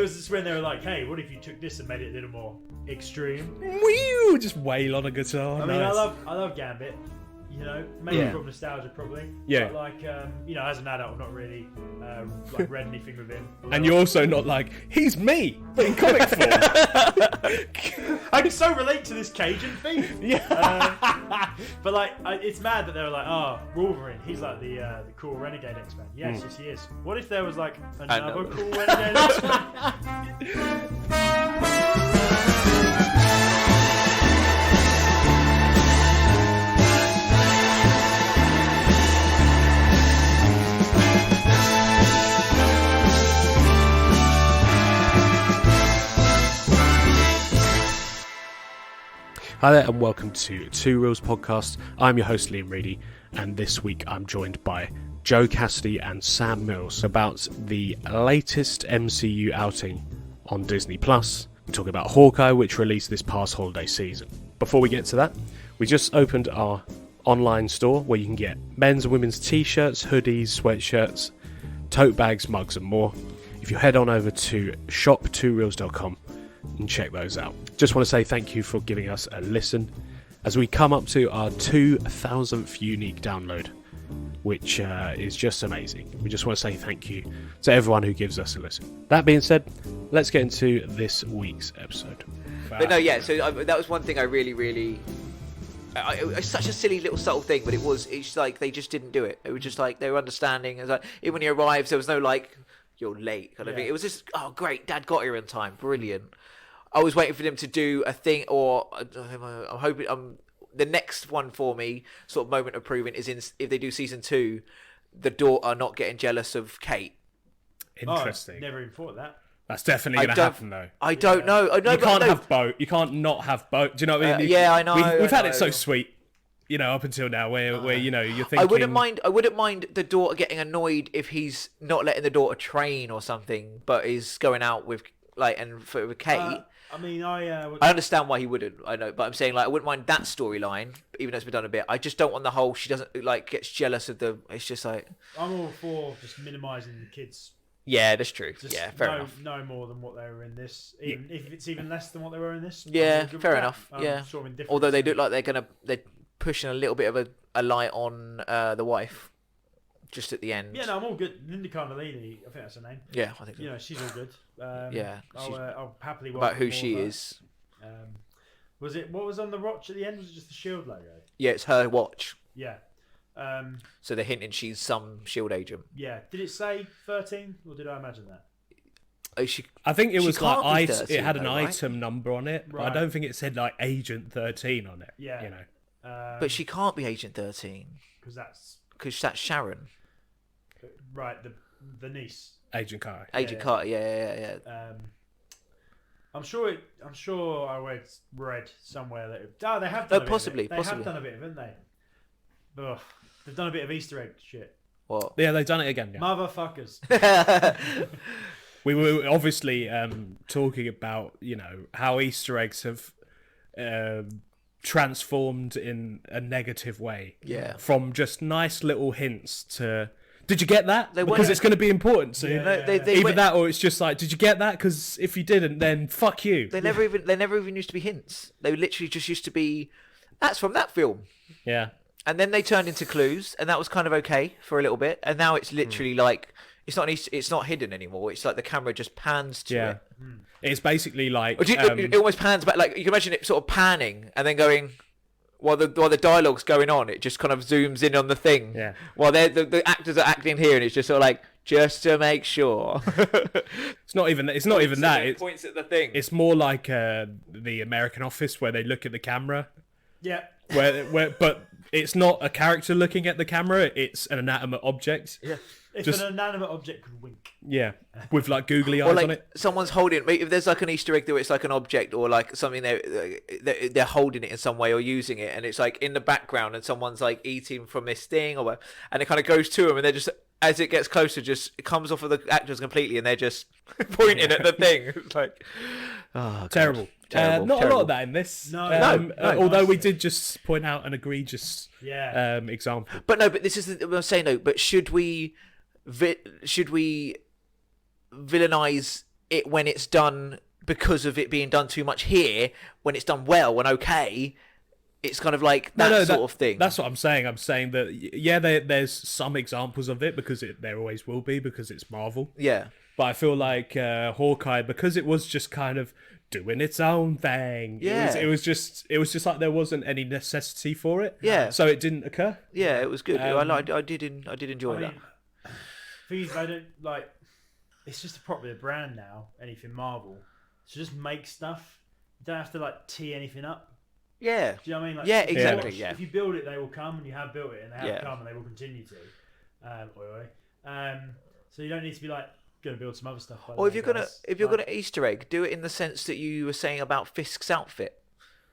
it was just when they were like, hey, what if you took this and made it a little more extreme? Whew, just wail on a guitar. I mean, I love Gambit. You know, maybe from nostalgia, probably. Yeah. But like, you know, as an adult, I've not really like read anything with him. And you're also not like, he's me, but in comic form. I can so relate to this Cajun thing. Yeah. But like, it's mad that they were like, oh, Wolverine, he's like the cool renegade X-Men. Yes, yes, he is. What if there was like another cool renegade X-Men? Hi there and welcome to Two Reels Podcast. I'm your host Liam Reedy, and this week I'm joined by Joe Cassidy and Sam Mills about the latest MCU outing on Disney+. We talk about Hawkeye, which released this past holiday season. Before we get to that, we just opened our online store where you can get men's and women's t-shirts, hoodies, sweatshirts, tote bags, mugs and more. If you head on over to shop2reels.com and check those out. Just want to say thank you for giving us a listen as we come up to our 2,000th unique download, which is just amazing. We just want to say thank you to everyone who gives us a listen. That being said, let's get into this week's episode. But no, yeah, so that was one thing I really it's such a silly little subtle thing, but it's like they just didn't do it. It was just like they were understanding. It was like even when he arrives, there was no like, you're late kind of thing. It was just, oh great, Dad got here in time, brilliant. I was waiting for them to do a thing, or I'm hoping the next one for me, sort of moment of proving, is if they do season 2, the daughter not getting jealous of Kate. Interesting. Never even thought of that. That's definitely going to happen, though. I don't know. You can't have both. You can't not have both. Do you know what I mean? Yeah, I know. We've had it so sweet, you know, up until now, where you know you're thinking. I wouldn't mind the daughter getting annoyed if he's not letting the daughter train or something, but is going out with with Kate. I mean, I understand why he wouldn't. I know, but I'm saying like I wouldn't mind that storyline, even though it's been done a bit. I just don't want the whole she doesn't like gets jealous of the. It's just like I'm all for just minimising the kids. Yeah, that's true. Just yeah, fair enough. No more than what they were in this. Even if it's even less than what they were in this. Yeah, fair enough. Yeah. Sort of although they look like they're pushing a little bit of a light on the wife. Just at the end. Yeah, no, I'm all good. Linda Cardellini, I think that's her name. Yeah, I think so. You know, she's all good. Yeah. I'll happily watch about who she is. Was it what was on the watch at the end? Was it just the Shield logo? Yeah, it's her watch. Yeah. So they're hinting she's some Shield agent. Yeah. Did it say 13, or did I imagine that? Oh, I think it was like 13, it had an right? item number on it, but I don't think it said like Agent 13 on it. Yeah. You know. But she can't be Agent 13 because that's Sharon. Right, the niece. Agent Carter. Agent Carter, yeah. I'm sure I read somewhere that they have done possibly. They have done a bit of it, haven't they? Ugh. They've done a bit of Easter egg shit. What? Yeah, they've done it again. Yeah. Motherfuckers. We were obviously talking about, you know, how Easter eggs have transformed in a negative way. Yeah. From just nice little hints to, did you get that? Because it's going to be important soon. Either that, or it's just like, did you get that? Because if you didn't, then fuck you. They never even used to be hints. They literally just used to be, that's from that film. Yeah. And then they turned into clues, and that was kind of okay for a little bit. And now it's literally like it's not hidden anymore. It's like the camera just pans to it. It's basically like it almost pans back. Like you can imagine it sort of panning and then going. While the dialogue's going on, it just kind of zooms in on the thing. Yeah. While the actors are acting here, and it's just sort of like just to make sure. It's not even that. It points at the thing. It's more like the American Office where they look at the camera. Yeah. But it's not a character looking at the camera. It's an inanimate object. Yeah. If an inanimate object could wink. Yeah, with like googly eyes on it. Someone's holding. If there's like an Easter egg, it's like an object or like something they're holding it in some way or using it, and it's like in the background, and someone's like eating from this thing or whatever, and it kind of goes to them, and they're just as it gets closer, just it comes off of the actors completely, and they're just pointing at the thing. It's like terrible. Not a lot of that in this. No. Although we did just point out an egregious example. But this is what I'm saying though. But should we villainize it when it's done because of it being done too much here. When it's done well and okay, it's kind of like that sort of thing. That's what I'm saying. I'm saying that there's some examples of it because there always will be because it's Marvel. Yeah. But I feel like Hawkeye, because it was just kind of doing its own thing. Yeah. It was just like there wasn't any necessity for it. Yeah. So it didn't occur. Yeah, it was good. I did enjoy that. Things I don't like. It's just a proper brand now. Anything Marvel, so just make stuff. You don't have to like tee anything up. Yeah. Do you know what I mean? Like, yeah, exactly. Yeah. If you build it, they will come, and you have built it, and they have come, and they will continue to. So you don't need to be like going to build some other stuff. Or if you're gonna Easter egg, do it in the sense that you were saying about Fisk's outfit.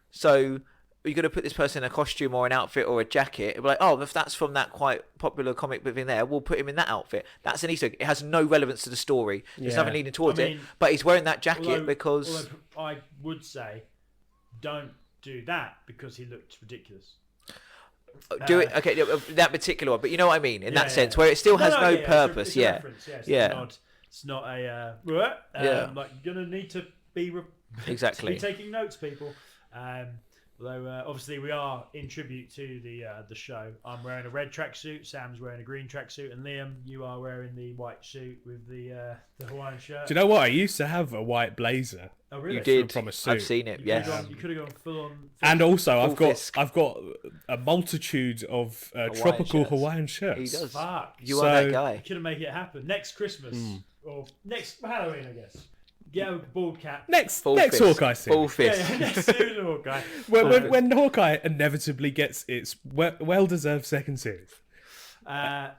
So you're going to put this person in a costume or an outfit or a jacket. It'll be like, oh, if that's from that quite popular comic book in there, we'll put him in that outfit. That's an Easter egg. It has no relevance to the story. There's nothing leading towards it. But he's wearing that jacket because... Although I would say, don't do that because he looked ridiculous. Do it, okay, that particular one. But you know what I mean, in that sense, where it still has no purpose. It's a reference, it's not a... like, you're going to need to be... Exactly. be taking notes, people. Although obviously we are in tribute to the show. I'm wearing a red tracksuit, Sam's wearing a green tracksuit, and Liam, you are wearing the white suit with the Hawaiian shirt. Do you know what? I used to have a white blazer. Oh really? You did. From a suit. I've seen it. Yes. You could have gone full on. And also, Fisk. I've got a multitude of tropical Hawaiian shirts. He does. Fuck. You are that guy. You could have made it happen next Christmas or next Halloween, I guess. Get a bald cap. Next fist. Hawkeye series. Full fist. Yeah, next season Hawkeye. When Hawkeye inevitably gets its well-deserved second series. I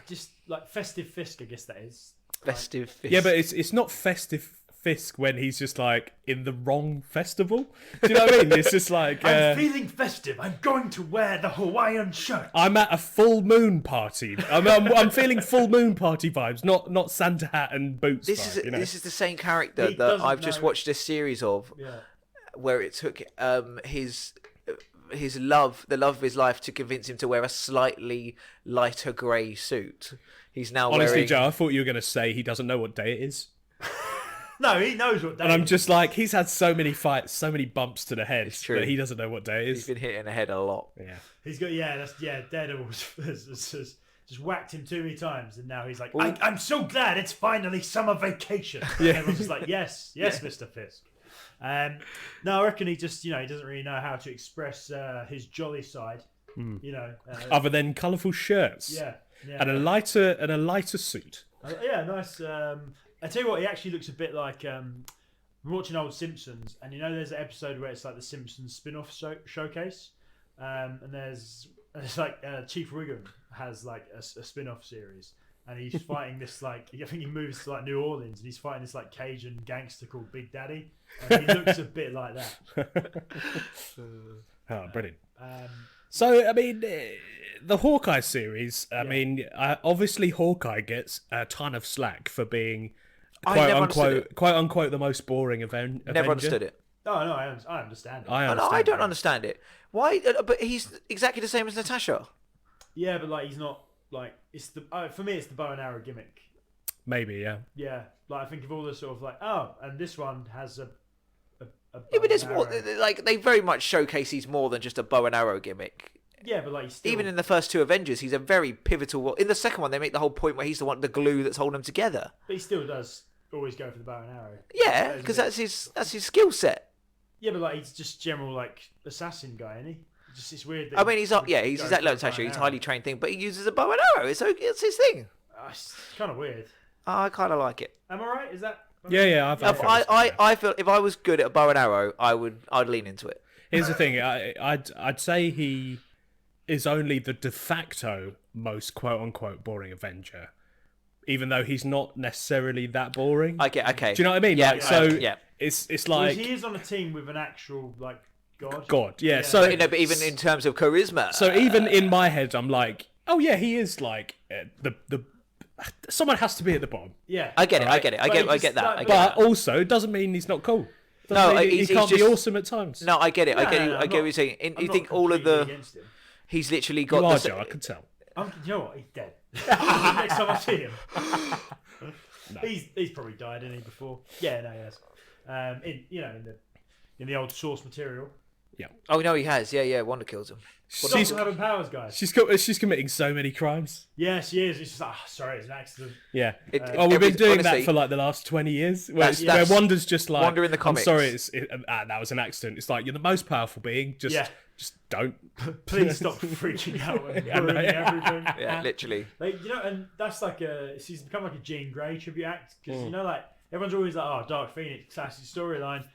just like Festive Fisk, I guess that is. Festive Fisk. Yeah, but it's not Festive Fisk when he's just like in the wrong festival. Do you know what I mean? It's just like I'm feeling festive. I'm going to wear the Hawaiian shirt. I'm at a full moon party. I'm feeling full moon party vibes, not Santa hat and boots. This is the same character He that I've doesn't just know- watched a series of, Yeah. where it took his love, the love of his life, to convince him to wear a slightly lighter grey suit. He's now Honestly, wearing... Joe, I thought you were going to say he doesn't know what day it is. No, he knows what day. And I'm it is. just like, he's had so many fights, so many bumps to the head It's true. that he doesn't know what day it He's is. been hit in the head a lot. Yeah. He's got Daredevil has just whacked him too many times, and now he's like, Well- I'm so glad it's finally summer vacation. And everyone's just like, yes, Mr. Fisk. No, I reckon he just he doesn't really know how to express his jolly side. Other than colourful shirts. Yeah. And a lighter suit. Nice. I tell you what, he actually looks a bit like I'm watching old Simpsons, and there's an episode where it's like the Simpsons spin-off showcase, and it's like Chief Wiggum has like a spin-off series, and he's fighting this like I think he moves to like New Orleans, and he's fighting this like Cajun gangster called Big Daddy, and he looks a bit like that. Oh, brilliant. So, I mean, the Hawkeye series, I mean, obviously Hawkeye gets a ton of slack for being quote unquote the most boring Avenger. Never understood it. Oh no, I understand it. I don't understand it. Why? But he's exactly the same as Natasha. Yeah, but like he's not like it's the for me it's the bow and arrow gimmick. Maybe, yeah. Yeah, like I think of all the sort of like and this one has a Yeah, but there's bow more. and arrow. Like they very much showcase he's more than just a bow and arrow gimmick. Yeah, but like he's still... Even in the first two Avengers, he's a very pivotal. In the second one, they make the whole point where he's the glue that's holding them together. But he still does always go for the bow and arrow. Yeah, because that's his skill set. Yeah, but like he's just general like assassin guy, isn't he? It's weird. That I mean, he's exactly like goes for the bow Natasha. and He's a arrow. highly trained thing, but he uses a bow and arrow. It's his thing. It's kind of weird. I kind of like it. Am I right? Is that? Yeah. I feel if I was good at a bow and arrow, I'd lean into it. Here's the thing. I'd say he is only the de facto most quote unquote boring Avenger, even though he's not necessarily that boring. Okay. Do you know what I mean? Yeah. Like, it's like he is on a team with an actual like god. God. Yeah. So but even in terms of charisma. So even in my head, I'm like, oh yeah, he is like the someone has to be at the bottom. Yeah. I get it. Right. I get it. I get that. I get But that. also, it doesn't mean he's not cool. No, he he's can't be just- awesome at times. No, I get it. I get what you're saying. You think all of the against him. he's literally you got are, the Joe, I can tell. You know what? He's dead. Next time I see him. No. He's probably died, hasn't he, before? Yeah, no, he has. In the old source material. Oh no, he has. Yeah, Wanda kills him. She's having powers, guys. She's committing so many crimes. Yeah, she is. It's just like, sorry, it's an accident. Yeah. We've We've been doing honestly, that for like the last 20 years. Where that's Wanda's just like, Wanda in the comics. I'm sorry, that was an accident. It's like, you're the most powerful being. Just don't. Please stop freaking out and ruining everything. Yeah, literally. Like, and that's like she's become like a Jean Grey tribute act because like everyone's always like, oh, Dark Phoenix, classic storyline.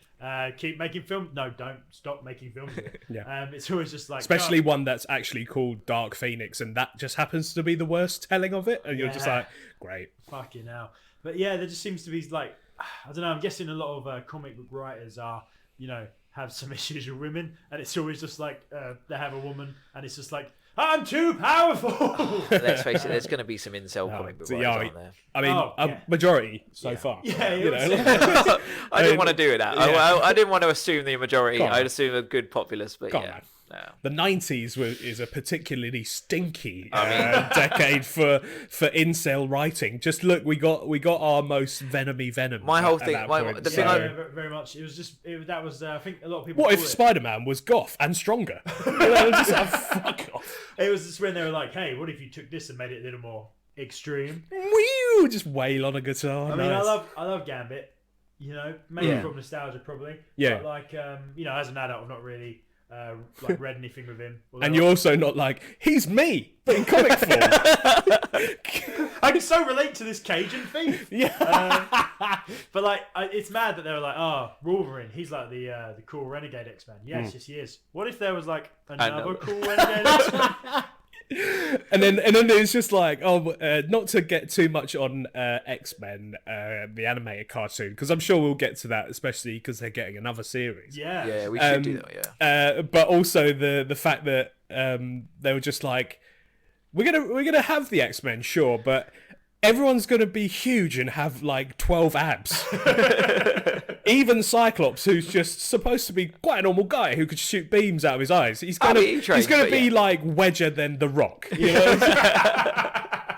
Keep making films. No, don't stop making films. It's always just like, especially one that's actually called Dark Phoenix, and that just happens to be the worst telling of it, and you're just like, great. Fucking hell. But yeah, there just seems to be like, I don't know. I'm guessing a lot of comic book writers are, have some issues with women, and it's always just like they have a woman, and it's just like, I'm too powerful. Let's face it, there's going to be some incel comic book writers, aren't there? I mean, majority so far. Yeah, I didn't want to do that. Yeah. I didn't want to assume the majority. I'd assume a good populace, but no. The 90s is a particularly stinky decade for incel writing. Just look, we got our most venomy venom. My whole thing, the thing, very much. It was just that was. I think a lot of people. What if Spider-Man was goth and stronger? Just fuck off. It was just when they were like, "Hey, what if you took this and made it a little more extreme?" Woo! Just wail on a guitar. I mean, I love Gambit. Mainly from nostalgia, probably. Yeah. But like, as an adult, I've not really. Read anything with him, and you're also not like, he's me, but in comic form. I can so relate to this Cajun thief. Yeah, but like, it's mad that they were like, oh, Wolverine, he's like the cool renegade X-Man. Yes, he is. What if there was like another cool renegade X-Man? and then it's just like, not to get too much on X-Men, the animated cartoon, because I'm sure we'll get to that, especially because they're getting another series. Yeah, we should do that. Yeah, but also the fact that they were just like, we're gonna have the X-Men, sure, but everyone's gonna be huge and have like 12 abs. Even Cyclops, who's just supposed to be quite a normal guy who could shoot beams out of his eyes, he's gonna be like wedger than The Rock.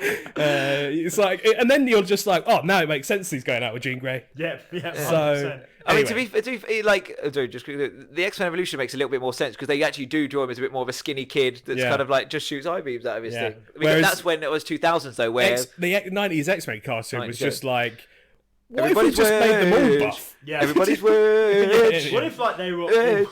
It's like, and then you're just like, oh, now it makes sense he's going out with Jean Grey. Yeah. So, I mean, to be just the X-Men Evolution makes a little bit more sense because they actually do draw him as a bit more of a skinny kid that's kind of like just shoots eye beams out of his thing. I mean, whereas that's when it was 2000s though, where the 90s X-Men cartoon was just like, what everybody's if we just made them all buff? Yeah. Everybody's wedge. What if like they were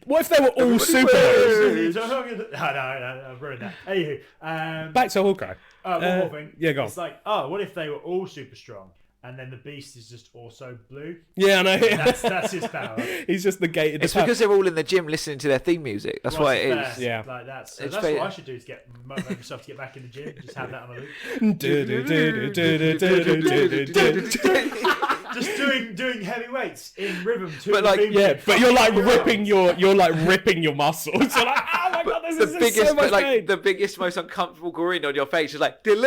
What if they were all superheroes? No, I've ruined that. Anywho, back to Hawkeye. One more thing. Yeah, go on. It's like, what if they were all super strong, and then the Beast is just also blue? Yeah, I know. That's his power. He's just negated. It's because they're all in the gym listening to their theme music. That's why it is. Yeah, like that's what I should do is motivate myself to get back in the gym. Just have that on a loop. Just doing heavy weights in rhythm to but you're like ripping your muscles. You're like, oh my god, this is so much pain. The biggest, most uncomfortable grin on your face is like full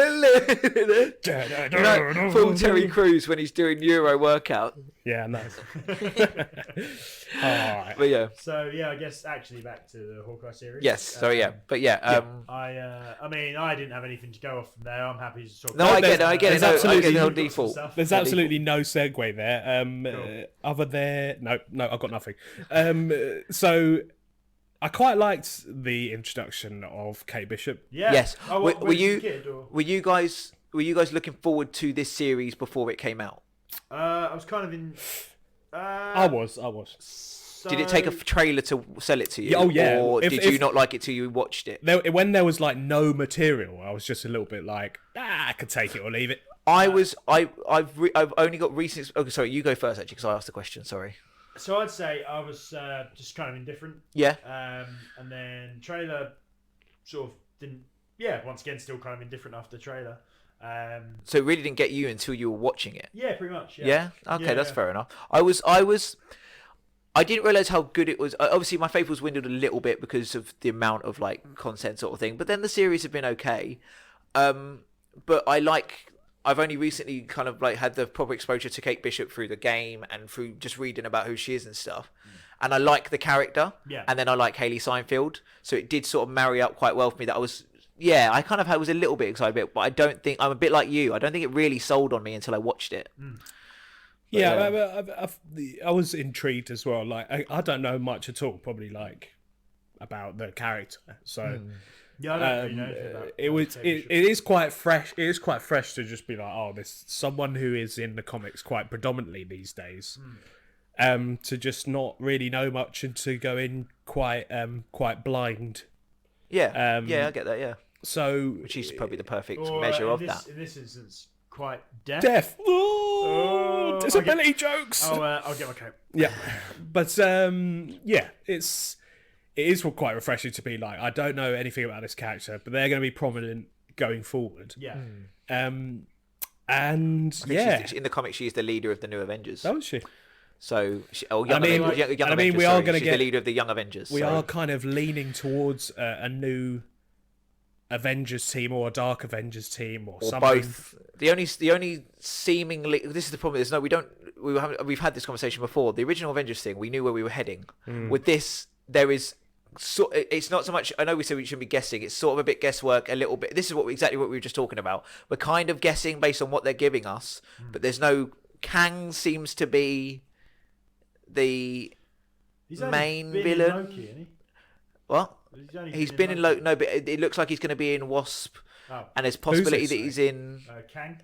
Terry Crews when he's doing Euro workout. Yeah, nice. Alright. But yeah. So yeah, I guess actually back to the Hawkeye series. Yes. So yeah, but I mean, I didn't have anything to go off from there. I'm happy to talk. No, I get it. I get the default. There's absolutely no segue there. Other than no, I've got nothing. So I quite liked the introduction of Kate Bishop. Yeah. Yes. Oh, were you guys looking forward to this series before it came out? I was kind of in. I was. So... Did it take a trailer to sell it to you? Oh yeah. Or did you not like it till you watched it? When there was like no material, I was just a little bit like, I could take it or leave it. I've only got recent. Okay, sorry, you go first actually because I asked the question. Sorry. So I'd say I was just kind of indifferent. Yeah. And then trailer sort of didn't. Yeah. Once again, still kind of indifferent after the trailer. So it really didn't get you until you were watching it. Yeah, pretty much. Yeah. Okay, that's fair enough. I didn't realize how good it was. Obviously, my faith was dwindled a little bit because of the amount of like content sort of thing. But then the series have been okay. But I've only recently kind of like had the proper exposure to Kate Bishop through the game and through just reading about who she is and stuff. And I like the character. Yeah. And then I like Hayley Steinfeld. So it did sort of marry up quite well for me that I was yeah, I kind of was a little bit excited, but I don't think I'm a bit like you. I don't think it really sold on me until I watched it. I was intrigued as well. Like, I don't know much at all, probably like about the character. So Yeah, I don't really know anything about it is quite fresh. It is quite fresh to just be like, oh, this someone who is in the comics quite predominantly these days. To just not really know much and to go in quite blind. Yeah, I get that. Yeah, so which is probably the perfect Or, measure of in that. In this instance, quite deaf. Deaf. Oh, disability jokes. I'll get my coat. Yeah, but it is quite refreshing to be like, I don't know anything about this character, but they're going to be prominent going forward. Yeah. And I think in the comics, she's the leader of the New Avengers. Oh, is she? So, we are going to she's get the leader of the Young Avengers. We are kind of leaning towards a new Avengers team or a Dark Avengers team or something. Both. The only seemingly, this is the problem. We've had this conversation before. The original Avengers thing, we knew where we were heading. With this, there is. It's not so much. I know we said we shouldn't be guessing. It's sort of a bit guesswork, a little bit. This is exactly what we were just talking about. We're kind of guessing based on what they're giving us, but there's no. Kang seems to be the main villain. In Loki, isn't he? What? He's been in Loki. No, but it looks like he's going to be in Wasp, and there's possibility that he's in Kang.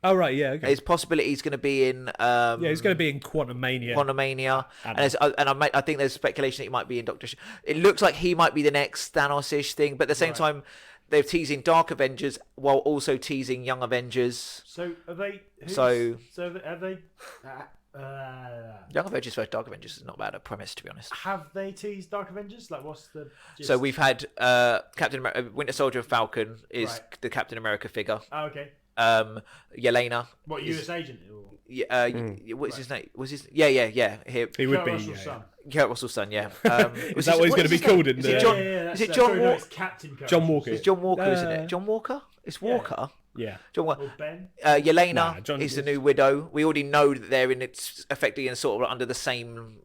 Oh right, yeah. Okay. There's possibility he's going to be in. He's going to be in Quantumania. I think there's speculation that he might be in Doctor. It looks like he might be the next Thanos-ish thing, but at the same time, they're teasing Dark Avengers while also teasing Young Avengers. So are they? Have they? Young Avengers versus Dark Avengers is not bad a premise, to be honest. Have they teased Dark Avengers? Like, what's the? So we've had Captain America, Winter Soldier, Falcon is the Captain America figure. Oh, okay. Yelena. What, US agent? Or? What's his name? Was his? Yeah. He would be. Kurt Russell's son. Yeah. Is that what he's going to be called in the? John? Is it John Walker? It's Captain Kurt. John Walker. It's John Walker, isn't it? John Walker. It's Walker. Yeah. John Walker. Or Ben. Yelena is the new Widow. We already know that they're in. It's effectively in sort of under the same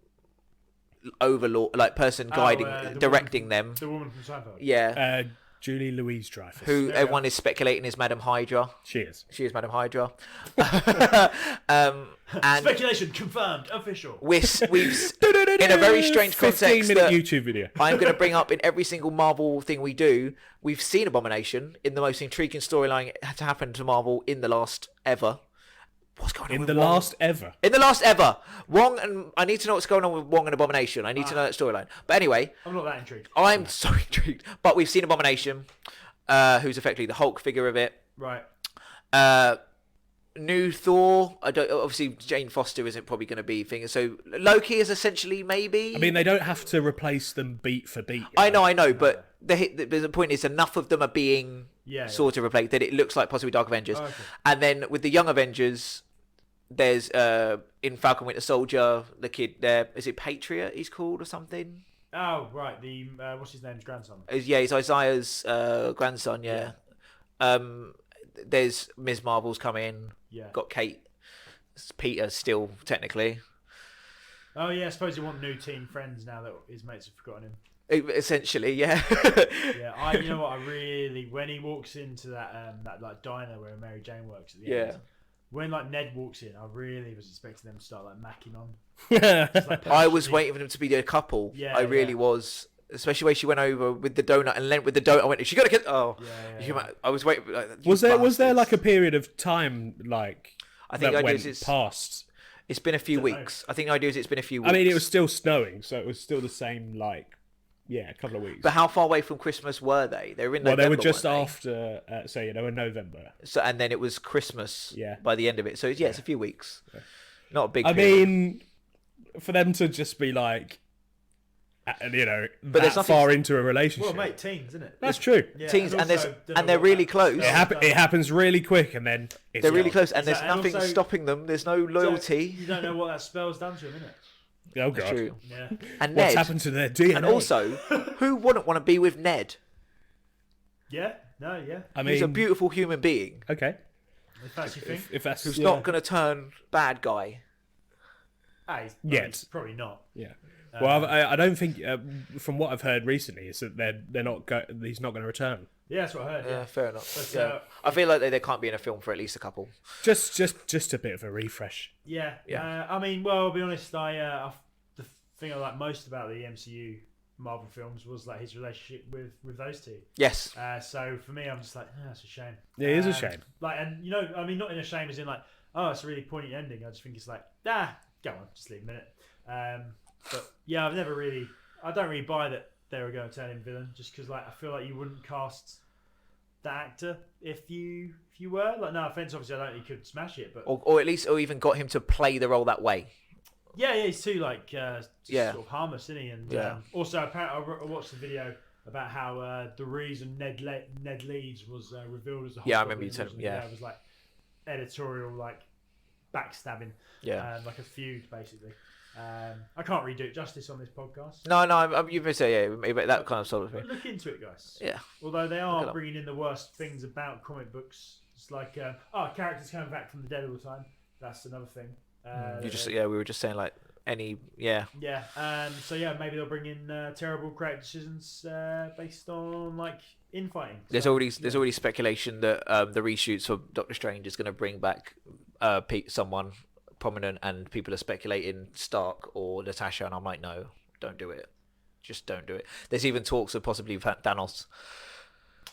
overlord, like person guiding, directing them. The woman from Seinfeld. Yeah. Julie Louis-Dreyfus. Who everyone is speculating is Madam Hydra. She is Madam Hydra. And speculation confirmed, official. We've in a very strange context. 15-minute YouTube video. I'm going to bring up in every single Marvel thing we do. We've seen Abomination in the most intriguing storyline to happen to Marvel in the last ever. What's going on in with the Wong? last ever? In the last ever. Wong and I need to know what's going on with Wong and Abomination. I need to know that storyline. But anyway, I'm not that intrigued. I'm so intrigued. But we've seen Abomination, who's effectively the Hulk figure of it. Right. New Thor. Obviously Jane Foster isn't probably going to be thing. So Loki is essentially maybe. I mean, they don't have to replace them beat for beat. I know, but the point is enough of them are being sort of replaced that it looks like possibly Dark Avengers. Oh, okay. And then with the Young Avengers, there's in Falcon Winter Soldier, the kid there, is it Patriot he's called or something? Oh, right. The what's his name's grandson? He's Isaiah's grandson. Yeah. There's Ms. Marvel's come in. Yeah. Got Kate, Peter still technically. Oh yeah, I suppose you want new team friends now that his mates have forgotten him. Essentially, yeah. Yeah, you know what? I really, when he walks into that like diner where Mary Jane works at the end, when like Ned walks in, I really was expecting them to start like macking on. Just, like, I was waiting for them to be a couple. Yeah, I really was. Especially when she went over with the donut and Lent with the donut. I went, she got to get. Oh, I was waiting. Like, was there like a period of time like I think that the idea went is past? It's been a few weeks. I think the idea is it's been a few weeks. I mean, it was still snowing, so it was still the same. Like, a couple of weeks. But how far away from Christmas were they? They were in November. Well, they were just after. They were in November. So and then it was Christmas. By the end of it, so it's a few weeks. Yeah. Not a big. I mean, for them to just be like. But there's far into a relationship. Well, mate, teens, isn't it? That's true. Yeah, teens, and they're really close. It happens really quick, and then they're really close, and there's nothing stopping them. There's no loyalty. You don't know what that spell's done to him, innit? Oh god. True. Yeah. And what's Ned, happened to their DNA? And also, who wouldn't want to be with Ned? Yeah. No. Yeah. I mean, he's a beautiful human being. Okay. If that's your thing. If that's who's not going to turn bad guy. He's probably not. Yeah. Well, I don't think, from what I've heard recently, is that they're not he's not going to return. Yeah, that's what I heard. Yeah, fair enough. But, Yeah. I feel like they can't be in a film for at least a couple. Just a bit of a refresh. Yeah. Yeah. I mean, well, I'll be honest. The thing I like most about the MCU Marvel films was like his relationship with those two. Yes. So for me, I'm just like, that's a shame. Yeah, it is a shame. Like, and I mean, not in a shame as in like, oh, it's a really poignant ending. I just think it's like, go on, just leave him in it. But yeah, I don't really buy that they were going to turn him villain, just because like I feel like you wouldn't cast the actor if you were like, no offense, obviously I don't think he could smash it, but Or at least, or even got him to play the role that way. yeah, he's too like just Yeah. sort of harmless, isn't he? And Yeah. also apparently I watched the video about how the reason Ned Leeds was revealed as a Yeah, I Hobgoblin remember you telling me. Yeah. it was like editorial like backstabbing, Yeah. like a feud basically. I can't really do it justice on this podcast. No, you've been saying, yeah, but that kind of sort of But thing. look into it, guys. Yeah. Although they Look it are up. bringing in the worst things about comic books. It's like, characters coming back from the dead all the time. That's another thing. We were just saying like yeah. Yeah. So yeah, maybe they'll bring in terrible creative decisions based on like infighting. There's So, already speculation that the reshoots for Doctor Strange is going to bring back someone prominent, and people are speculating Stark or Natasha, and I'm like, no, don't do it. Just don't do it. There's even talks of possibly Thanos,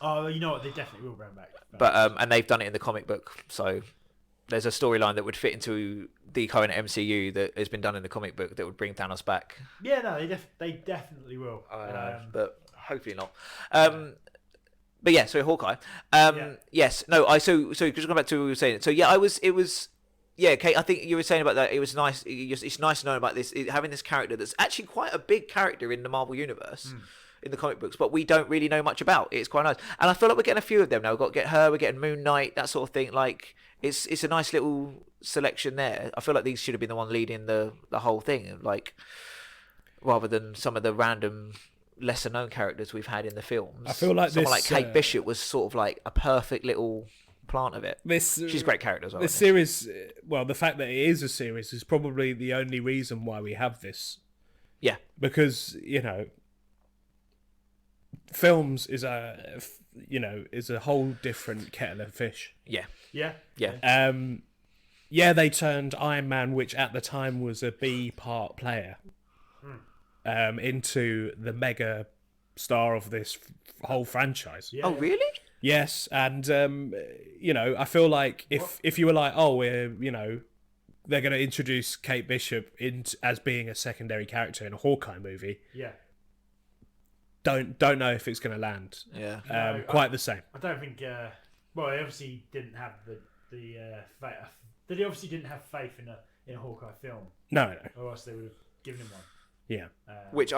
Oh, you know what? They definitely will bring back. but and they've done it in the comic book, so there's a storyline that would fit into the current MCU that has been done in the comic book that would bring Thanos back. Yeah, no, they definitely will. But hopefully not. But yeah, so Hawkeye. Yeah. Yes, no, so just going back to what we were saying. So yeah, yeah, Kate, I think you were saying about that. It was nice. It's nice to know about this, having this character that's actually quite a big character in the Marvel universe, in the comic books, but we don't really know much about. It's quite nice, and I feel like we're getting a few of them now. We've got to get her. We're getting Moon Knight, that sort of thing. Like it's a nice little selection there. I feel like these should have been the one leading the whole thing, like rather than some of the random lesser known characters we've had in the films. I feel like someone this, like Kate Bishop was sort of like a perfect little plant of it. She's a great character as well. This series, well, the fact that it is a series is probably the only reason why we have this. Yeah, because films is a whole different kettle of fish. yeah, Yeah. yeah. Yeah, they turned Iron Man, which at the time was a B part player, into the mega star of this whole franchise. Yeah. Oh, really? Yes, and I feel like if you were like, oh, we're they're going to introduce Kate Bishop as being a secondary character in a Hawkeye movie, Yeah. don't know if it's going to land. Yeah. No, quite the same. I don't think. Well, they obviously didn't have the they obviously didn't have faith in a Hawkeye film, No. or else they would have given him one. Yeah. Which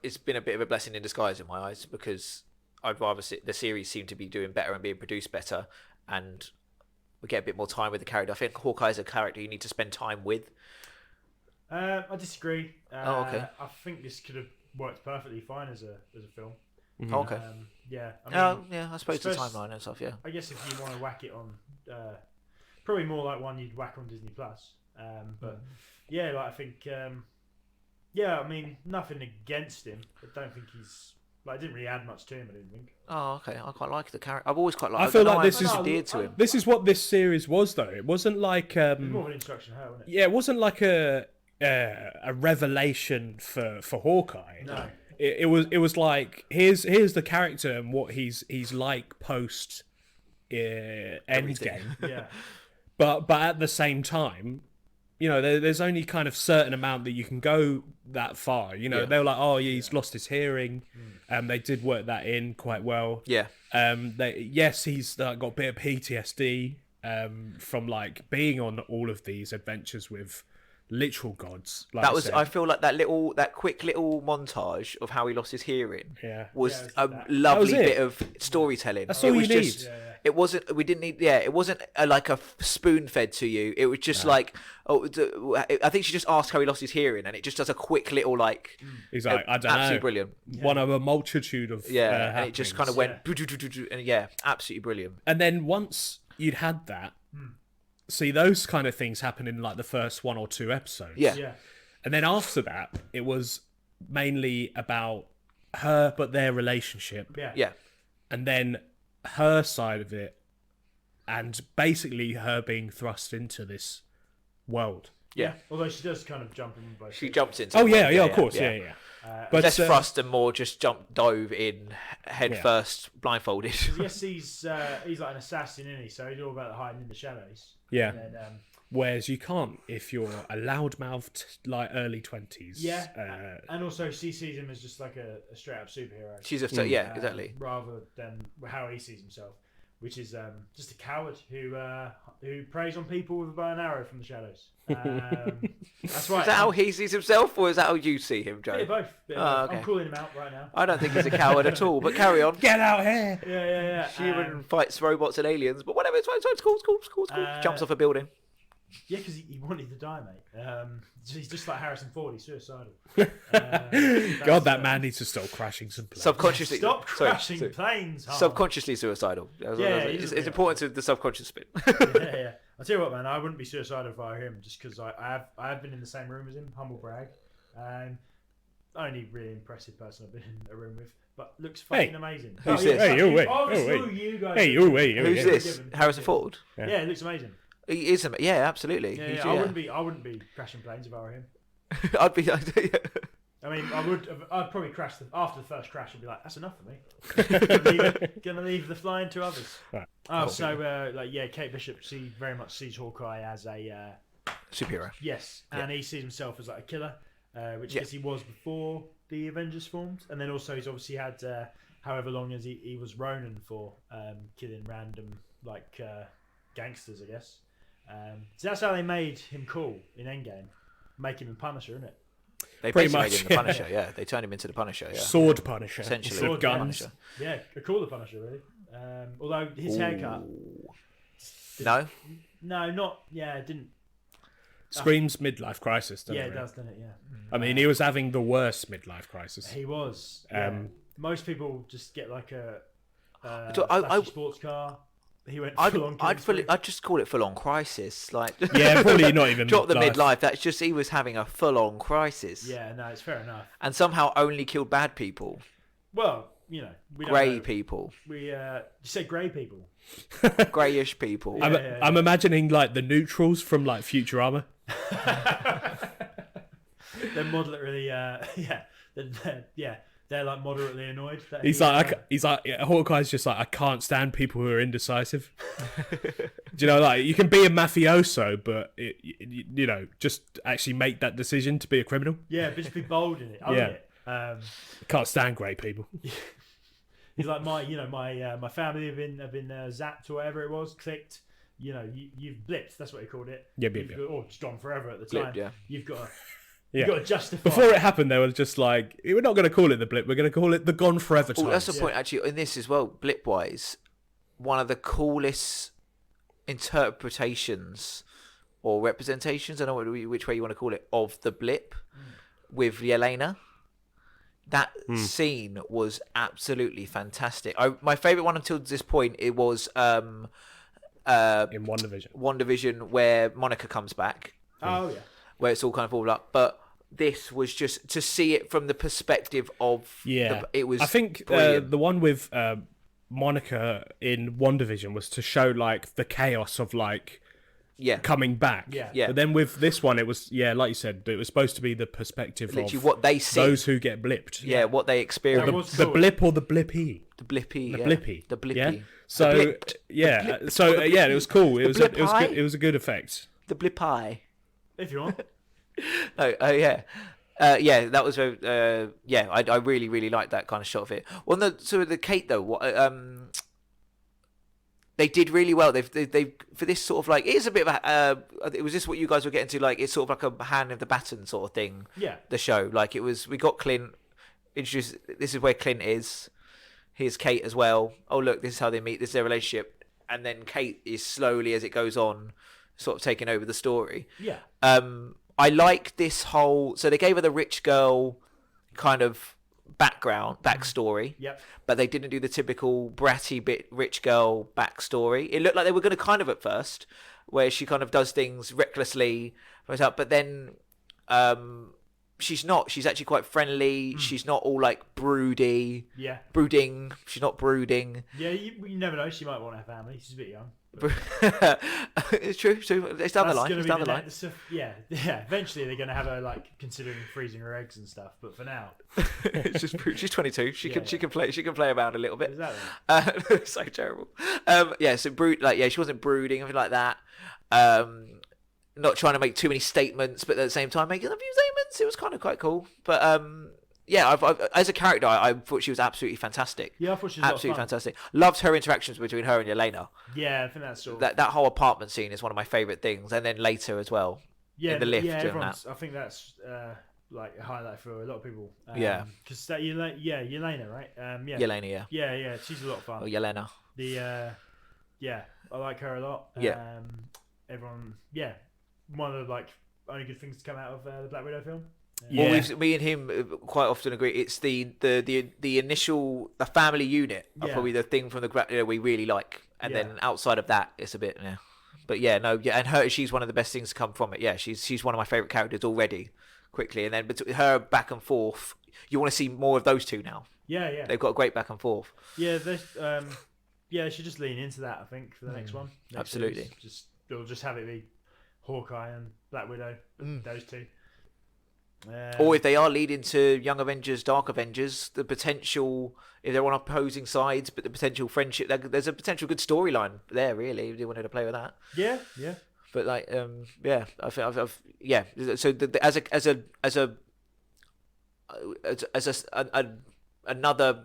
it's been a bit of a blessing in disguise in my eyes, because I'd rather see the series seem to be doing better and being produced better, and we get a bit more time with the character. I think Hawkeye is a character you need to spend time with. I disagree. Okay. I think this could have worked perfectly fine as a film. Oh, okay. Yeah. I mean, yeah, I suppose the timeline and stuff, yeah. I guess if you want to whack it on, probably more like one you'd whack on Disney Plus. But yeah, like I think, yeah, I mean, nothing against him. I don't think he's like, I didn't really add much to him. I didn't think. Oh, okay. I quite like the character. I've always quite liked. I feel like this is is endeared to him. This is what this series was, though. It wasn't like It was more of an introduction to her, wasn't it? yeah, it wasn't like a revelation for Hawkeye. No. It was like here's the character and what he's like post Endgame. Yeah. But at the same time, there's only kind of certain amount that you can go that far. Yeah. They were like, oh, he's lost his hearing. They did work that in quite well. Yeah. He's got a bit of PTSD from like being on all of these adventures with literal gods. Like I feel like that quick little montage of how he lost his hearing was Yeah, a that. lovely That was it. bit of storytelling. That's all it was you just, need. Yeah. It wasn't. We didn't need. Yeah, it wasn't like a spoon fed to you. It was just like, I think she just asked how he lost his hearing, and it just does a quick little like. He's like, I don't know. Absolutely brilliant. One of a multitude of And it just kind of went, Yeah. and yeah, absolutely brilliant. And then once you'd had that, see those kind of things happen in like the first one or two episodes. Yeah. Yeah. And then after that, it was mainly about her, but their relationship, Yeah. and then her side of it, and basically her being thrust into this world. Yeah. Although she does kind of jump in both. She jumps into. Oh the yeah, world, yeah, of course, yeah. But less thrust and more just dove in head first, blindfolded. Yes, he's like an assassin, isn't he? So he's all about hiding in the shadows. Yeah. And then, Whereas you can't if you're a loudmouthed, like early 20s. yeah. And also, she sees him as just like a straight up superhero. She's yeah, exactly. Rather than how he sees himself, which is just a coward who preys on people with a bow and arrow from the shadows. That's right. Is that how he sees himself, or is that how you see him, Joe? Bit of both. Okay. I'm calling him out right now. I don't think he's a coward at all. But carry on. Get out here! Yeah. Human fights robots and aliens, but whatever. It's cool. Jumps off a building. Yeah, because he wanted to die, mate. He's just like Harrison Ford. He's suicidal. God, that man needs to stop crashing some planes. Subconsciously. Stop crashing planes. Hans. Subconsciously suicidal. It's important to the subconscious bit. yeah. I'll tell you what, man. I wouldn't be suicidal if I were him, just because I have been in the same room as him. Humble brag. Only really impressive person I've been in a room with, but looks fucking amazing. Who's this? Hey, you wait. You guys. Hey, you wait. Who's this? Harrison Ford. Yeah, it looks amazing. He is. Yeah, absolutely. Yeah, I wouldn't be crashing planes if I were him. I'd be. I mean, I'd probably crash after the first crash. I'd be like, that's enough for me. Gonna leave the flying to others. Right. Oh, so Kate Bishop, she very much sees Hawkeye as a superhero. Yes, and he sees himself as like a killer, which I guess he was before the Avengers formed, and then also he's obviously had however long as he was Ronin for, killing random gangsters, I guess. So that's how they made him cool in Endgame, make him a Punisher, isn't it? They Pretty basically much, made him the Punisher. Yeah, they turned him into the Punisher. Yeah, Sword Punisher. Essentially, Sword guns. Punisher. Yeah, a cooler Punisher, really. Although his haircut. No. No, not. Yeah, it didn't. Screams midlife crisis, doesn't Yeah, it? it does, doesn't it? Yeah. I mean, he was having the worst midlife crisis. He was. Yeah. Most people just get like a flashy sports car. He went full on. I'd just call it full on crisis. Like Yeah, probably not even drop the midlife. midlife. That's just he was having a full on crisis. Yeah, no, it's fair enough. And somehow only killed bad people. Well, we grey people. You said grey people. Greyish people. I'm imagining like the neutrals from like Futurama. They're moderately, they're like moderately annoyed. He's like Hawkeye's just like, I can't stand people who are indecisive. Do you know, like you can be a mafioso, but just actually make that decision to be a criminal. Yeah, but just be bold in it. Own it. Can't stand great people. He's like my family have been zapped or whatever it was, clicked. You've blipped. That's what he called it. Yeah, or just gone forever at the time. Blipped, yeah. You've got to justify. Before it happened, they were just like, we're not going to call it the blip. We're going to call it the gone forever time. That's the point, actually, in this as well. Blip wise, one of the coolest interpretations or representations, I don't know which way you want to call it, of the blip with Yelena. That scene was absolutely fantastic. My favourite one until this point, it was in WandaVision, where Monica comes back. Oh yeah. Where it's all kind of all up, but this was just to see it from the perspective of it was. I think the one with Monica in WandaVision was to show like the chaos of like coming back. Yeah. But then with this one, it was like you said, it was supposed to be the perspective literally of what they see, those who get blipped. Yeah, what they experience. The blip or the blippy. The blippy. The yeah. blippy. The blippy. Yeah? So it was cool. It was a good effect. The blippy. If you want. No, that was very. I really, really liked that kind of shot of it. Well, the Kate though, they did really well. They for this sort of like, it is a bit of a. Was this what you guys were getting to? Like, it's sort of like a hand of the baton sort of thing. Yeah. The show, like, it was. We got Clint introduced. This is where Clint is. Here's Kate as well. Oh look, this is how they meet. This is their relationship, and then Kate is slowly, as it goes on, sort of taking over the story. Yeah. I like this whole. So they gave her the rich girl kind of backstory. Yep. But they didn't do the typical bratty bit rich girl backstory. It looked like they were going to kind of at first, where she kind of does things recklessly, but then she's not. She's actually quite friendly. She's not all like brooding. She's not brooding. Yeah, you never know. She might want to have family. She's a bit young. It's true. It's down the line. It's down the line. Yeah. Eventually, they're going to have her like considering freezing her eggs and stuff. But for now, it's just she's 22. She can play about a little bit. Exactly. So terrible. She wasn't brooding, anything like that. Not trying to make too many statements, but at the same time making a few statements. It was kind of quite cool. But I've as a character, I thought she was absolutely fantastic. Yeah, I thought she was absolutely fantastic. Loved her interactions between her and Yelena. Yeah, I think that's sort of... that whole apartment scene is one of my favourite things, and then later as well. Yeah, in the lift. I think that's like a highlight for a lot of people. Because that Yelena, right? Yelena, yeah, she's a lot of fun. Or Yelena. I like her a lot. Everyone, one of the like only good things to come out of the Black Widow film. Well, me and him quite often agree. It's the initial family unit are probably the thing from the we really like, and then outside of that, it's a bit. Yeah. But and she's one of the best things to come from it. Yeah, she's one of my favourite characters already. Quickly, and then between her back and forth, you want to see more of those two now. Yeah. They've got a great back and forth. Yeah, should just lean into that. I think for the next one. Absolutely. They'll just have it be Hawkeye and Black Widow. Those two. Or if they are leading to Young Avengers, Dark Avengers, the potential, if they're on opposing sides, but the potential friendship, there's a potential good storyline there, really, if they wanted to play with that. Yeah. But I think So another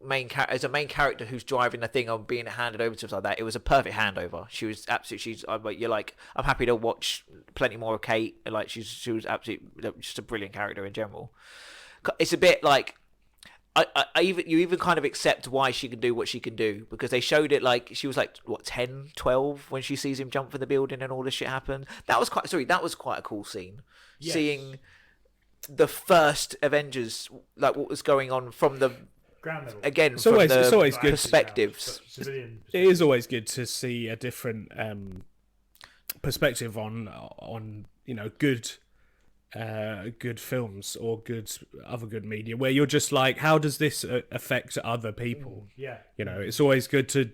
main character who's driving the thing on being handed over to us like that, it was a perfect handover. She was absolutely. You're like, I'm happy to watch plenty more of Kate. Like she was absolutely just a brilliant character in general. It's a bit like. You even kind of accept why she can do what she can do, because they showed it like she was like 10, 12 when she sees him jump from the building and all this shit happen. That was quite a cool scene. Yes. Seeing the first Avengers, like what was going on from the ground level. Again, it's always good perspectives. It is always good to see a different perspective on good films or other good media, where you're just like, how does this affect other people? It's always good to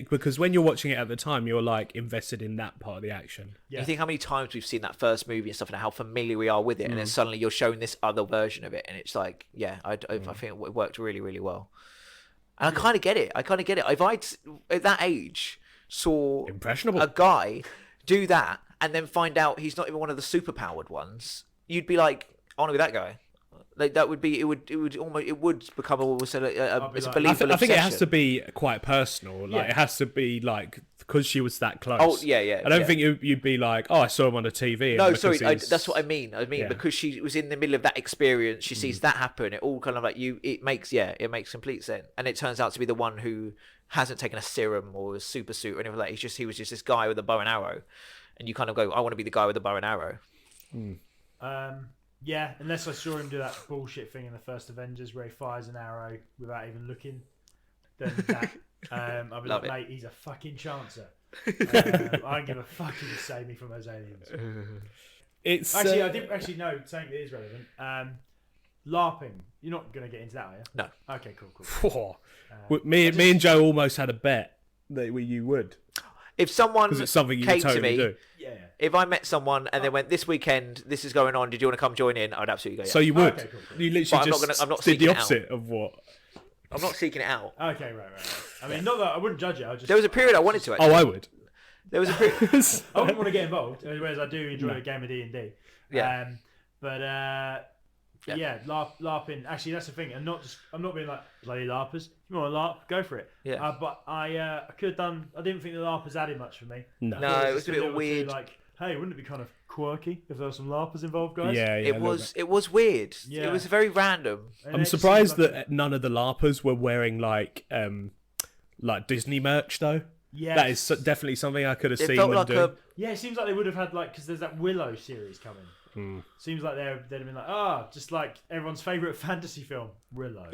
because when you're watching it at the time, you're like invested in that part of the action. You think how many times we've seen that first movie and stuff, and how familiar we are with it, and then suddenly you're shown this other version of it, and it's like, I think it worked really, really well. And I kind of get it. If I at that age saw impressionable a guy do that and then find out he's not even one of the superpowered ones, you'd be like, I want to be that guy. Like that would be, it would become almost a believable obsession. I think it has to be quite personal. Like it has to be like, because she was that close. Oh yeah. I don't think you'd be like, oh, I saw him on the TV. No, sorry, that's what I mean. Because she was in the middle of that experience, she sees that happen. It all kind of like it makes complete sense. And it turns out to be the one who hasn't taken a serum or a super suit or anything like that. He was just this guy with a bow and arrow, and you kind of go, I want to be the guy with the bow and arrow. Yeah, unless I saw him do that bullshit thing in the first Avengers where he fires an arrow without even looking, then that I'd be like, mate, he's a fucking chancer. I don't give a fuck if you save me from those aliens. It's actually, I didn't actually know something that is relevant. LARPing. You're not going to get into that, are you? No. Okay, cool. Me and Joe almost had a bet that you would. If someone it's something you came totally to me, do. If I met someone and they went, this weekend, this is going on, did you want to come join in? I'd absolutely go, yeah. So you would? Okay, cool. You literally I'm not did the opposite of what? I'm not seeking it out. Okay, right. I mean, not that I wouldn't judge it. There was a period I wanted to, actually. Oh, I would. There was a period... I wouldn't want to get involved, whereas I do enjoy a game of D&D. Yeah. LARPing. Actually, that's the thing. I'm not being like bloody LARPers. If you want to LARP, go for it. Yeah. But I could have done. I didn't think the LARPers added much for me. No, it was a bit weird. Like, hey, wouldn't it be kind of quirky if there were some LARPers involved, guys? Yeah. It was weird. Yeah. It was very random. I'm surprised that none of the LARPers were wearing like Disney merch though. Yeah, that is definitely something I could have seen them do. Yeah, it seems like they would have had because there's that Willow series coming. Seems like they'd have been like, just like everyone's favourite fantasy film, Willow.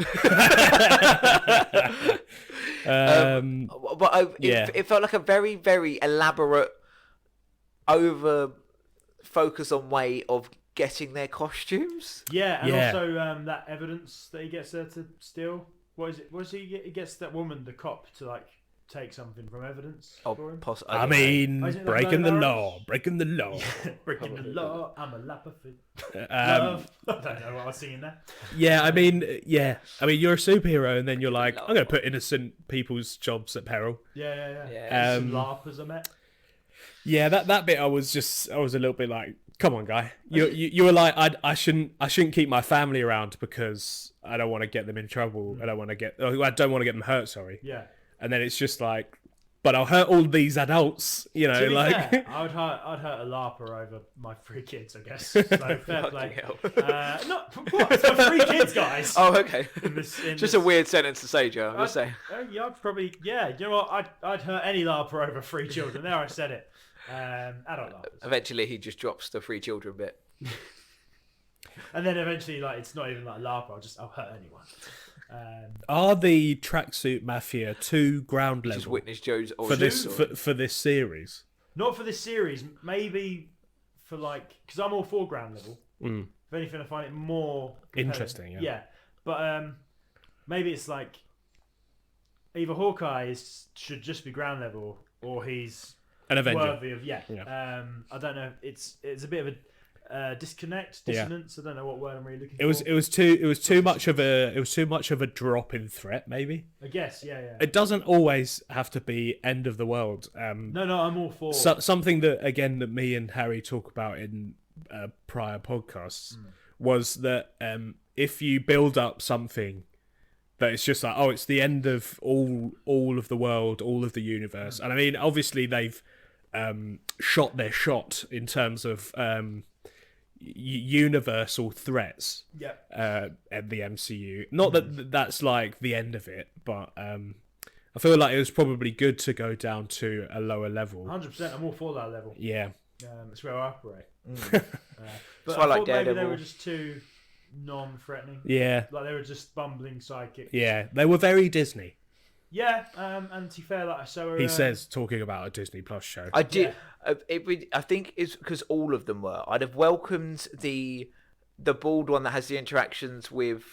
It felt like a very, very elaborate, over focus on way of getting their costumes. Yeah, and Yeah. also that evidence that he gets there to steal. What is it? What does he get? He gets that woman, the cop, to like take something from evidence for him. I mean, Oh, is it breaking the Lone law, Arrows? breaking the law. Breaking the law, I'm a lapafit. Um, Love. I don't know what I was singing there. yeah, I mean, you're a superhero, and then you're like, I'm going to put innocent people's jobs at peril. Yeah. Some LARPers I met. Yeah, that bit I was a little bit like, come on, guy. You were like, I shouldn't keep my family around because I don't want to get them in trouble. I don't want to get them hurt. Sorry. Yeah. And then it's just like, but I'll hurt all these adults. You know, To be like. fair, I'd hurt a LARPer over my 3 kids, I guess. So fair play. Not what? It's my 3 kids, guys. Oh, okay. In Just a weird sentence to say, Joe. I'm just saying. Yeah, I'd probably. Yeah, you know what? I'd hurt any LARPer over 3 children. There, I said it. Adult LARPers. Eventually, he just drops the 3 children bit. And then eventually, like, it's not even like LARPer. I'll hurt anyone. Are the tracksuit mafia too ground level Just witness Joe's for this series? Not for this series. Maybe for like, because I'm all for ground level. If anything, I find it more compelling. Interesting. Yeah. But maybe it's like either Hawkeye should just be ground level, or he's An Avenger. worthy of I don't know. It's a bit of a dissonance. I don't know what word I'm really looking for. It was too much of a drop in threat. Maybe. I guess. Yeah. It doesn't always have to be end of the world. No, I'm all for something that me and Harry talk about in prior podcasts was that if you build up something that it's just like, oh, it's the end of all of the world, all of the universe, and I mean, obviously they've shot their shot in terms of universal threats at the MCU. Not that that's like the end of it, but I feel like it was probably good to go down to a lower level. 100%. I'm all for that level. Yeah. It's where I operate. But So I like thought maybe Daredevil. they were just too non-threatening. Yeah. Like they were just bumbling sidekicks. Yeah. They were very Disney. Yeah, and to be fair, like so. He says, talking about a Disney Plus show. I did. I think it's because all of them were. I'd have welcomed the bald one that has the interactions with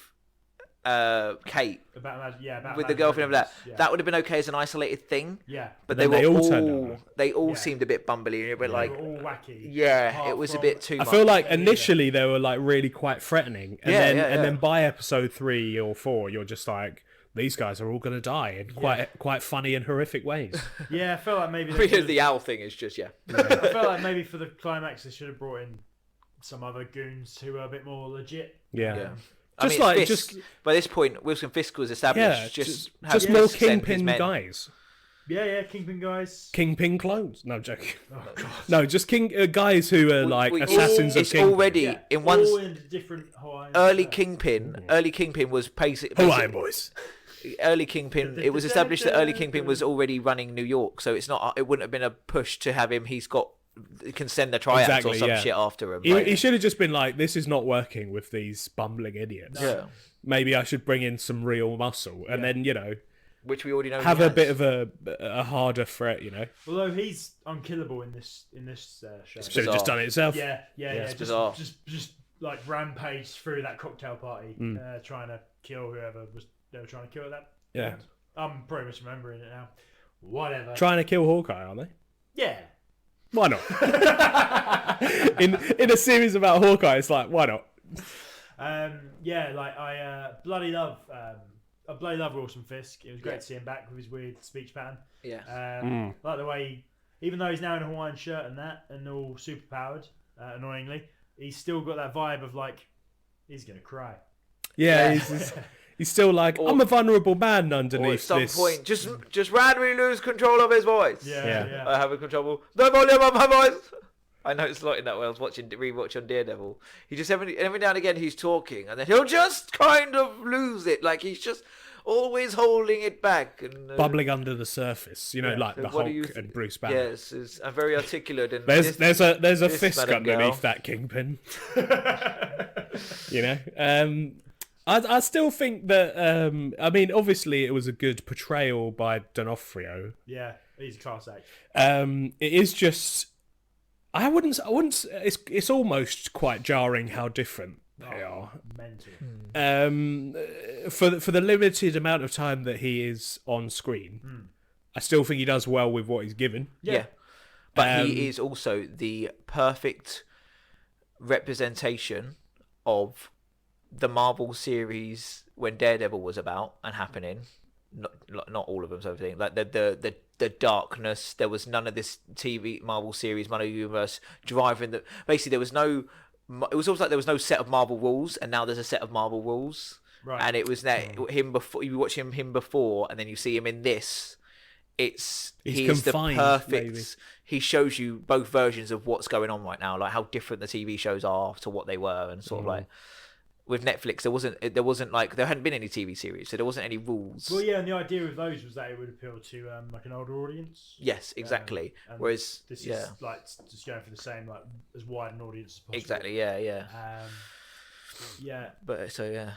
Kate. About with the girlfriend of that. Yeah. That would have been okay as an isolated thing. Yeah. But Then they all turned on her. They all seemed a bit bumbly and a bit They like. were all wacky. Yeah, it was a bit too I much. feel like initially they were like really quite threatening, and then by episode 3 or 4, you're just like, these guys are all going to die in quite funny and horrific ways. Yeah, I felt like maybe Because the owl thing is just I felt like maybe for the climax they should have brought in some other goons who were a bit more legit. Yeah. I mean, Fisk, by this point, Wilson Fisk was established. Just more Kingpin guys. Yeah, Kingpin guys. Kingpin clones. No, I'm joking. Oh, God. No, just guys who are like assassins of it's Kingpin. already in one all in different Hawaiian early shirts. Kingpin. Early Kingpin was basically Hawaiian boys. Early Kingpin. It was established that early Kingpin was already running New York, so it's not. It wouldn't have been a push to have him. He can send the triads or some shit after him. He should have just been like, this is not working with these bumbling idiots. Yeah. Maybe I should bring in some real muscle, and then which we already know. have a bit of a harder threat. Although he's unkillable in this show. Should have just done it itself. Yeah. It's bizarre. Just like rampage through that cocktail party, trying to kill whoever they were trying to kill at that. Yeah. point. I'm pretty much remembering it now. Whatever. Trying to kill Hawkeye, aren't they? Yeah. Why not? in a series about Hawkeye, it's like, why not? Like I bloody love Wilson Fisk. It was great to see him back with his weird speech pattern. Yeah. Like the way, even though he's now in a Hawaiian shirt and all super powered, annoyingly, he's still got that vibe of like he's gonna cry. Yeah, he's still like, I'm a vulnerable man underneath Or at some this. point, just randomly lose control of his voice. Yeah. I have a control. No volume of my voice. I noticed a lot in that when I was watching rewatch on Daredevil. He just every now and again he's talking, and then he'll just kind of lose it, like he's just always holding it back and bubbling under the surface, like So the what do Hulk you and Bruce Banner. Yes, I'm very articulate. And There's a Fisk Madam underneath Girl. that Kingpin. I still think that I mean, obviously it was a good portrayal by D'Onofrio. Yeah, he's a class act. It is just I wouldn't. It's almost quite jarring how different they are. Mental. For the limited amount of time that he is on screen, I still think he does well with what he's given. Yeah. But he is also the perfect representation of the Marvel series when Daredevil was about and happening. Not all of them, sort of thing. Like the darkness. There was none of this TV Marvel series, Marvel Universe driving the. Basically, there was no. It was almost like there was no set of Marvel rules, and now there's a set of Marvel rules. Right. And it was him before. You watch him before, and then you see him in this. He's confined, the perfect. maybe. He shows you both versions of what's going on right now, like how different the TV shows are to what they were, and sort of like with Netflix, there hadn't been any TV series, so there wasn't any rules. Well, yeah, and the idea of those was that it would appeal to like an older audience. Yes, exactly. Whereas this is like just going for the same, like as wide an audience as possible. Exactly. Yeah. Yeah. But so yeah.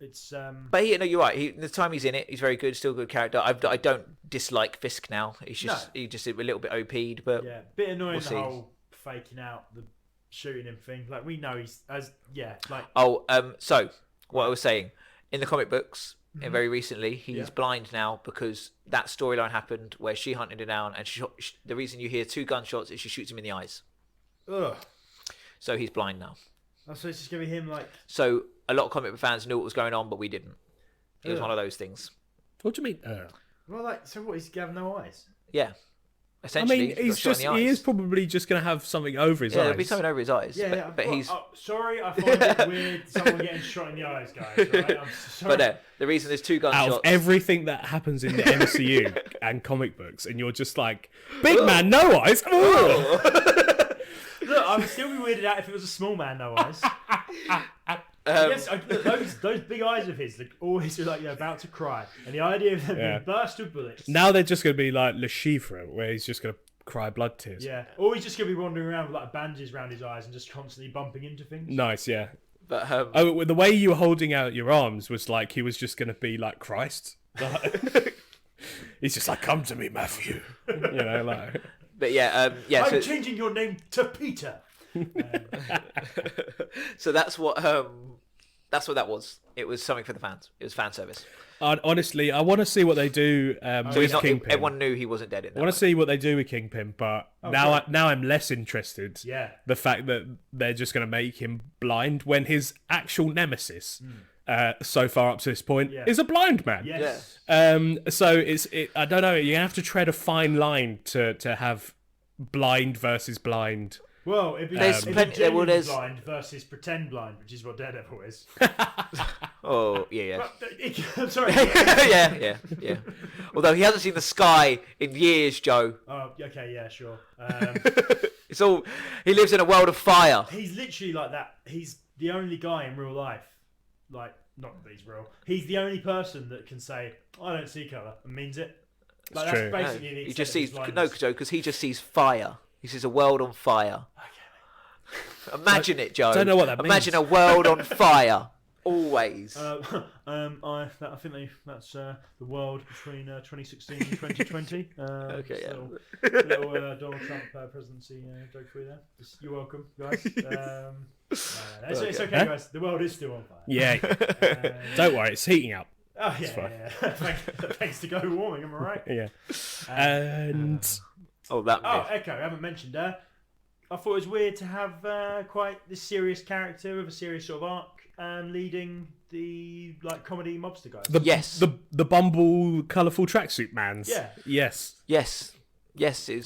It's But you're right. The time he's in it, he's very good. Still a good character. I don't dislike Fisk now. He's just a little bit OP'd, but yeah, bit annoying we'll the see. whole faking out the shooting him thing. Like we know he's like. So what I was saying in the comic books, very recently, he's blind now because that storyline happened where she hunted him down, and the reason you hear 2 gunshots is she shoots him in the eyes. Ugh. So he's blind now. So it's just gonna be him like. So a lot of comic book fans knew what was going on, but we didn't. It was one of those things. What do you mean? Well, like, so what? He's gonna have no eyes. Yeah. I Essentially, mean, he is probably just going to have something over his eyes. there'll be something over his eyes. Yeah, but he's. Oh, sorry, I find it weird. Someone getting shot in the eyes, guys. Right? I'm sorry. But the reason there's 2 gunshots. Out of everything that happens in the MCU and comic books, and you're just like, big man, no eyes. Look, I would still be weirded out if it was a small man, no eyes. Yes, look, those big eyes of his, like, always like you're about to cry, and the idea of them being burst with bullets. Now they're just going to be like Le Chiffre, where he's just going to cry blood tears. Yeah, or he's just going to be wandering around with like bandages around his eyes and just constantly bumping into things. Nice, yeah. But the way you were holding out your arms was like he was just going to be like Christ. He's just like, come to me, Matthew. Like. But yeah. I'm changing your name to Peter. So that's what that was. It was something for the fans. It was fan service. Honestly, I want to see what they do with Kingpin. Everyone knew he wasn't dead in that. I want to see what they do with Kingpin, but now I'm less interested. Yeah. The fact that they're just going to make him blind when his actual nemesis, so far up to this point, is a blind man. Yes. So I don't know. You have to tread a fine line to have blind versus blind. Well, it'd be genuine blind versus pretend blind, which is what Daredevil is. Oh, yeah. I'm sorry. yeah. Although he hasn't seen the sky in years, Joe. Oh, okay, yeah, sure. He lives in a world of fire. He's literally like that. He's the only guy in real life, like, not that he's real. He's the only person that can say, I don't see colour, and means it. Like, that's true. basically the He just sees blindness. Joe, because he just sees fire. He sees a world on fire. Okay, Imagine it, Joe. I don't know what that means. Imagine a world on fire. Always. I think that's the world between 2016 and 2020. Okay, yeah. Little Donald Trump presidency joke for you there. You're welcome, guys. It's okay, guys. The world is still on fire. Yeah. Don't worry, it's heating up. Oh yeah. Thanks to global warming, am I right? Yeah. And Echo. I haven't mentioned her. I thought it was weird to have quite this serious character with a serious sort of arc leading the like comedy mobster guys. The Bumble colourful tracksuit man's. Yeah. Yes.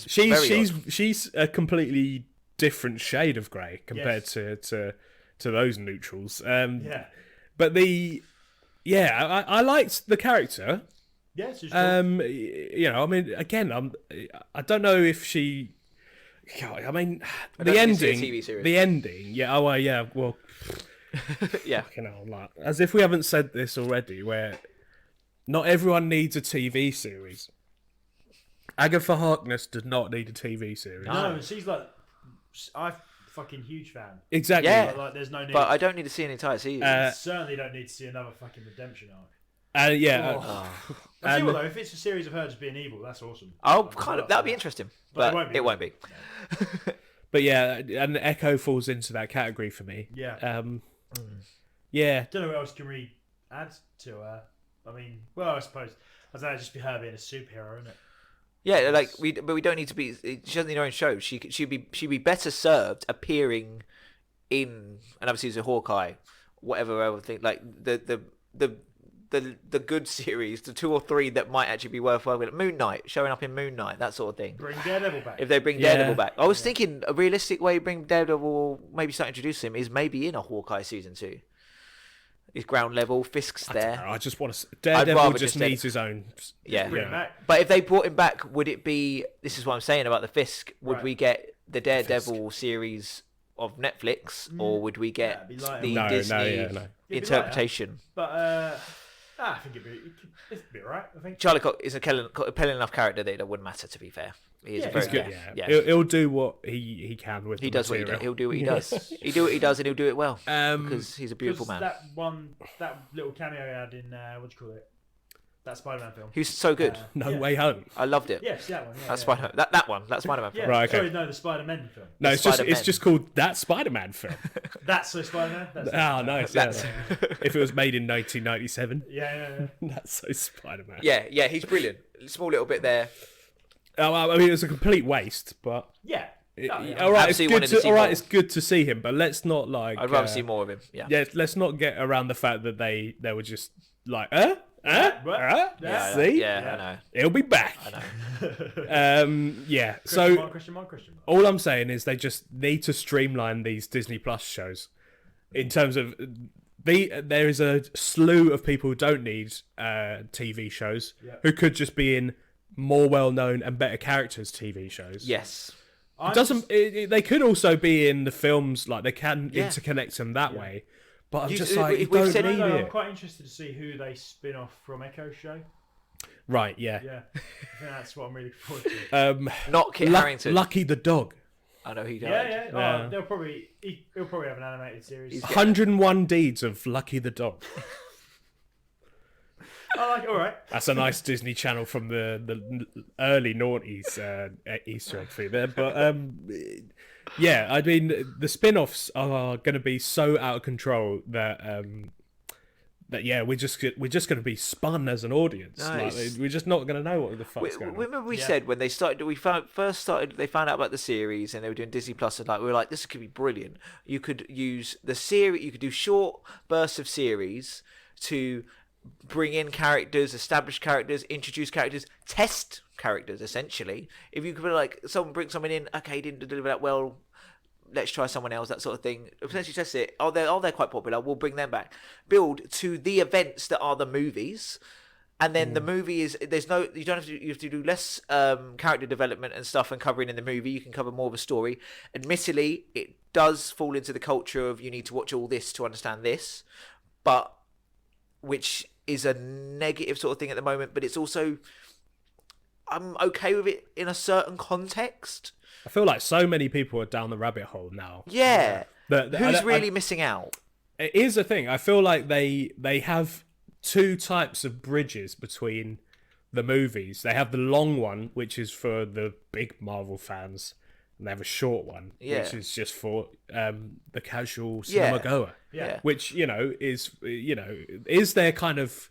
She's a completely different shade of grey compared to those neutrals. But I liked the character. Yes, it's I mean, again, I don't know if she. I mean, the ending. TV series. The ending. Yeah. Oh, well, yeah. Well. Yeah. Like, as if we haven't said this already, where not everyone needs a TV series. Agatha Harkness does not need a TV series. No, she's like, I'm fucking huge fan. Exactly. Yeah. Like, there's no need. But I don't need to see an entire season. Certainly don't need to see another fucking redemption arc. I'll tell you what though, if it's a series of her just being evil, that's awesome. That'd be interesting, but it won't be. But yeah, and Echo falls into that category for me. Yeah. Yeah. Don't know what else can we add to her. I mean, well, I suppose that'd just be her being a superhero, isn't it? Yeah, like but we don't need to be. She doesn't need her own show. She'd be better served appearing in, and obviously it's a Hawkeye, whatever other thing, like the good series, the 2 or 3 that might actually be worthwhile. Moon Knight, showing up in Moon Knight, that sort of thing. Bring Daredevil back. If they bring Daredevil back, I was thinking a realistic way to bring Daredevil, maybe start introducing him, is maybe in a Hawkeye season 2. His ground level, Fisk's there. I just want to. Daredevil just needs his own. Yeah. Bring him back. But if they brought him back, would it be? This is what I'm saying about the Fisk. Would we get the Daredevil series of Netflix, or would we get the Disney interpretation? But I think it'd be alright. I think Charlie Cox is a compelling enough character that it wouldn't matter. To be fair, he is very good. Yeah. He'll do what he can with. He the does what he material. does. He'll do what he does. He do what he does, and he'll do it well because he's a beautiful man. That little cameo he had in what do you call it? That Spider-Man film. He was so good. No Way Home. I loved it. Yes, that one. That's Spider. That one. That Spider-Man film. Yeah. Right, okay. Sorry, no, the Spider-Man film. No, it's just called That Spider-Man film. That's so Spider-Man. Nice. That's- Yeah. If it was made in 1997, Yeah. that's so Spider-Man. Yeah, he's brilliant. Small little bit there. Oh, I mean, it was a complete waste, but Yeah. all right, Absolutely wanted to see all right, more. it's good to see him, but let's not like. I'd rather see more of him. Yeah. Yeah, let's not get around the fact that they were just like, What? see, Yeah, I know. he'll be back. I know. Yeah. Question mark. All I'm saying is they just need to streamline these Disney Plus shows in terms of there is a slew of people who don't need TV shows who could just be in more well-known and better characters TV shows. Yes. They could also be in the films, like they can interconnect them that way. But I'm you don't need it. I'm quite interested to see who they spin off from Echo's show. Right, yeah. Yeah, I think that's what I'm really looking forward to. Not Kit Harington. Lucky the dog. I know he does. Yeah. He'll probably have an animated series. 101 Deeds of Lucky the Dog. I like it. All right. That's a nice Disney Channel from the early noughties Easter egg thing there. But yeah, I mean the spin-offs are going to be so out of control that we're just going to be spun as an audience. Nice. Like, we're just not going to know what the fuck's going on. Remember we said when they started, they found out about the series and they were doing Disney Plus, and we were like, this could be brilliant. You could use the series, you could do short bursts of series to bring in characters, establish characters, introduce characters, test characters. Essentially, if you could bring someone in, okay, didn't deliver that well, let's try someone else, that sort of thing. Potentially test it. They're quite popular, we'll bring them back. Build to the events that are the movies, and then the movie is you have to do less character development and stuff and covering in the movie. You can cover more of a story. Admittedly, it does fall into the culture of you need to watch all this to understand this, but which is a negative sort of thing at the moment, but it's also, I'm okay with it in a certain context. I feel like so many people are down the rabbit hole now. Yeah. Who's really missing out? Here's the thing. I feel like they have two types of bridges between the movies. They have the long one, which is for the big Marvel fans, and they have a short one, which is just for the casual cinema goer. Yeah. Which is their kind of.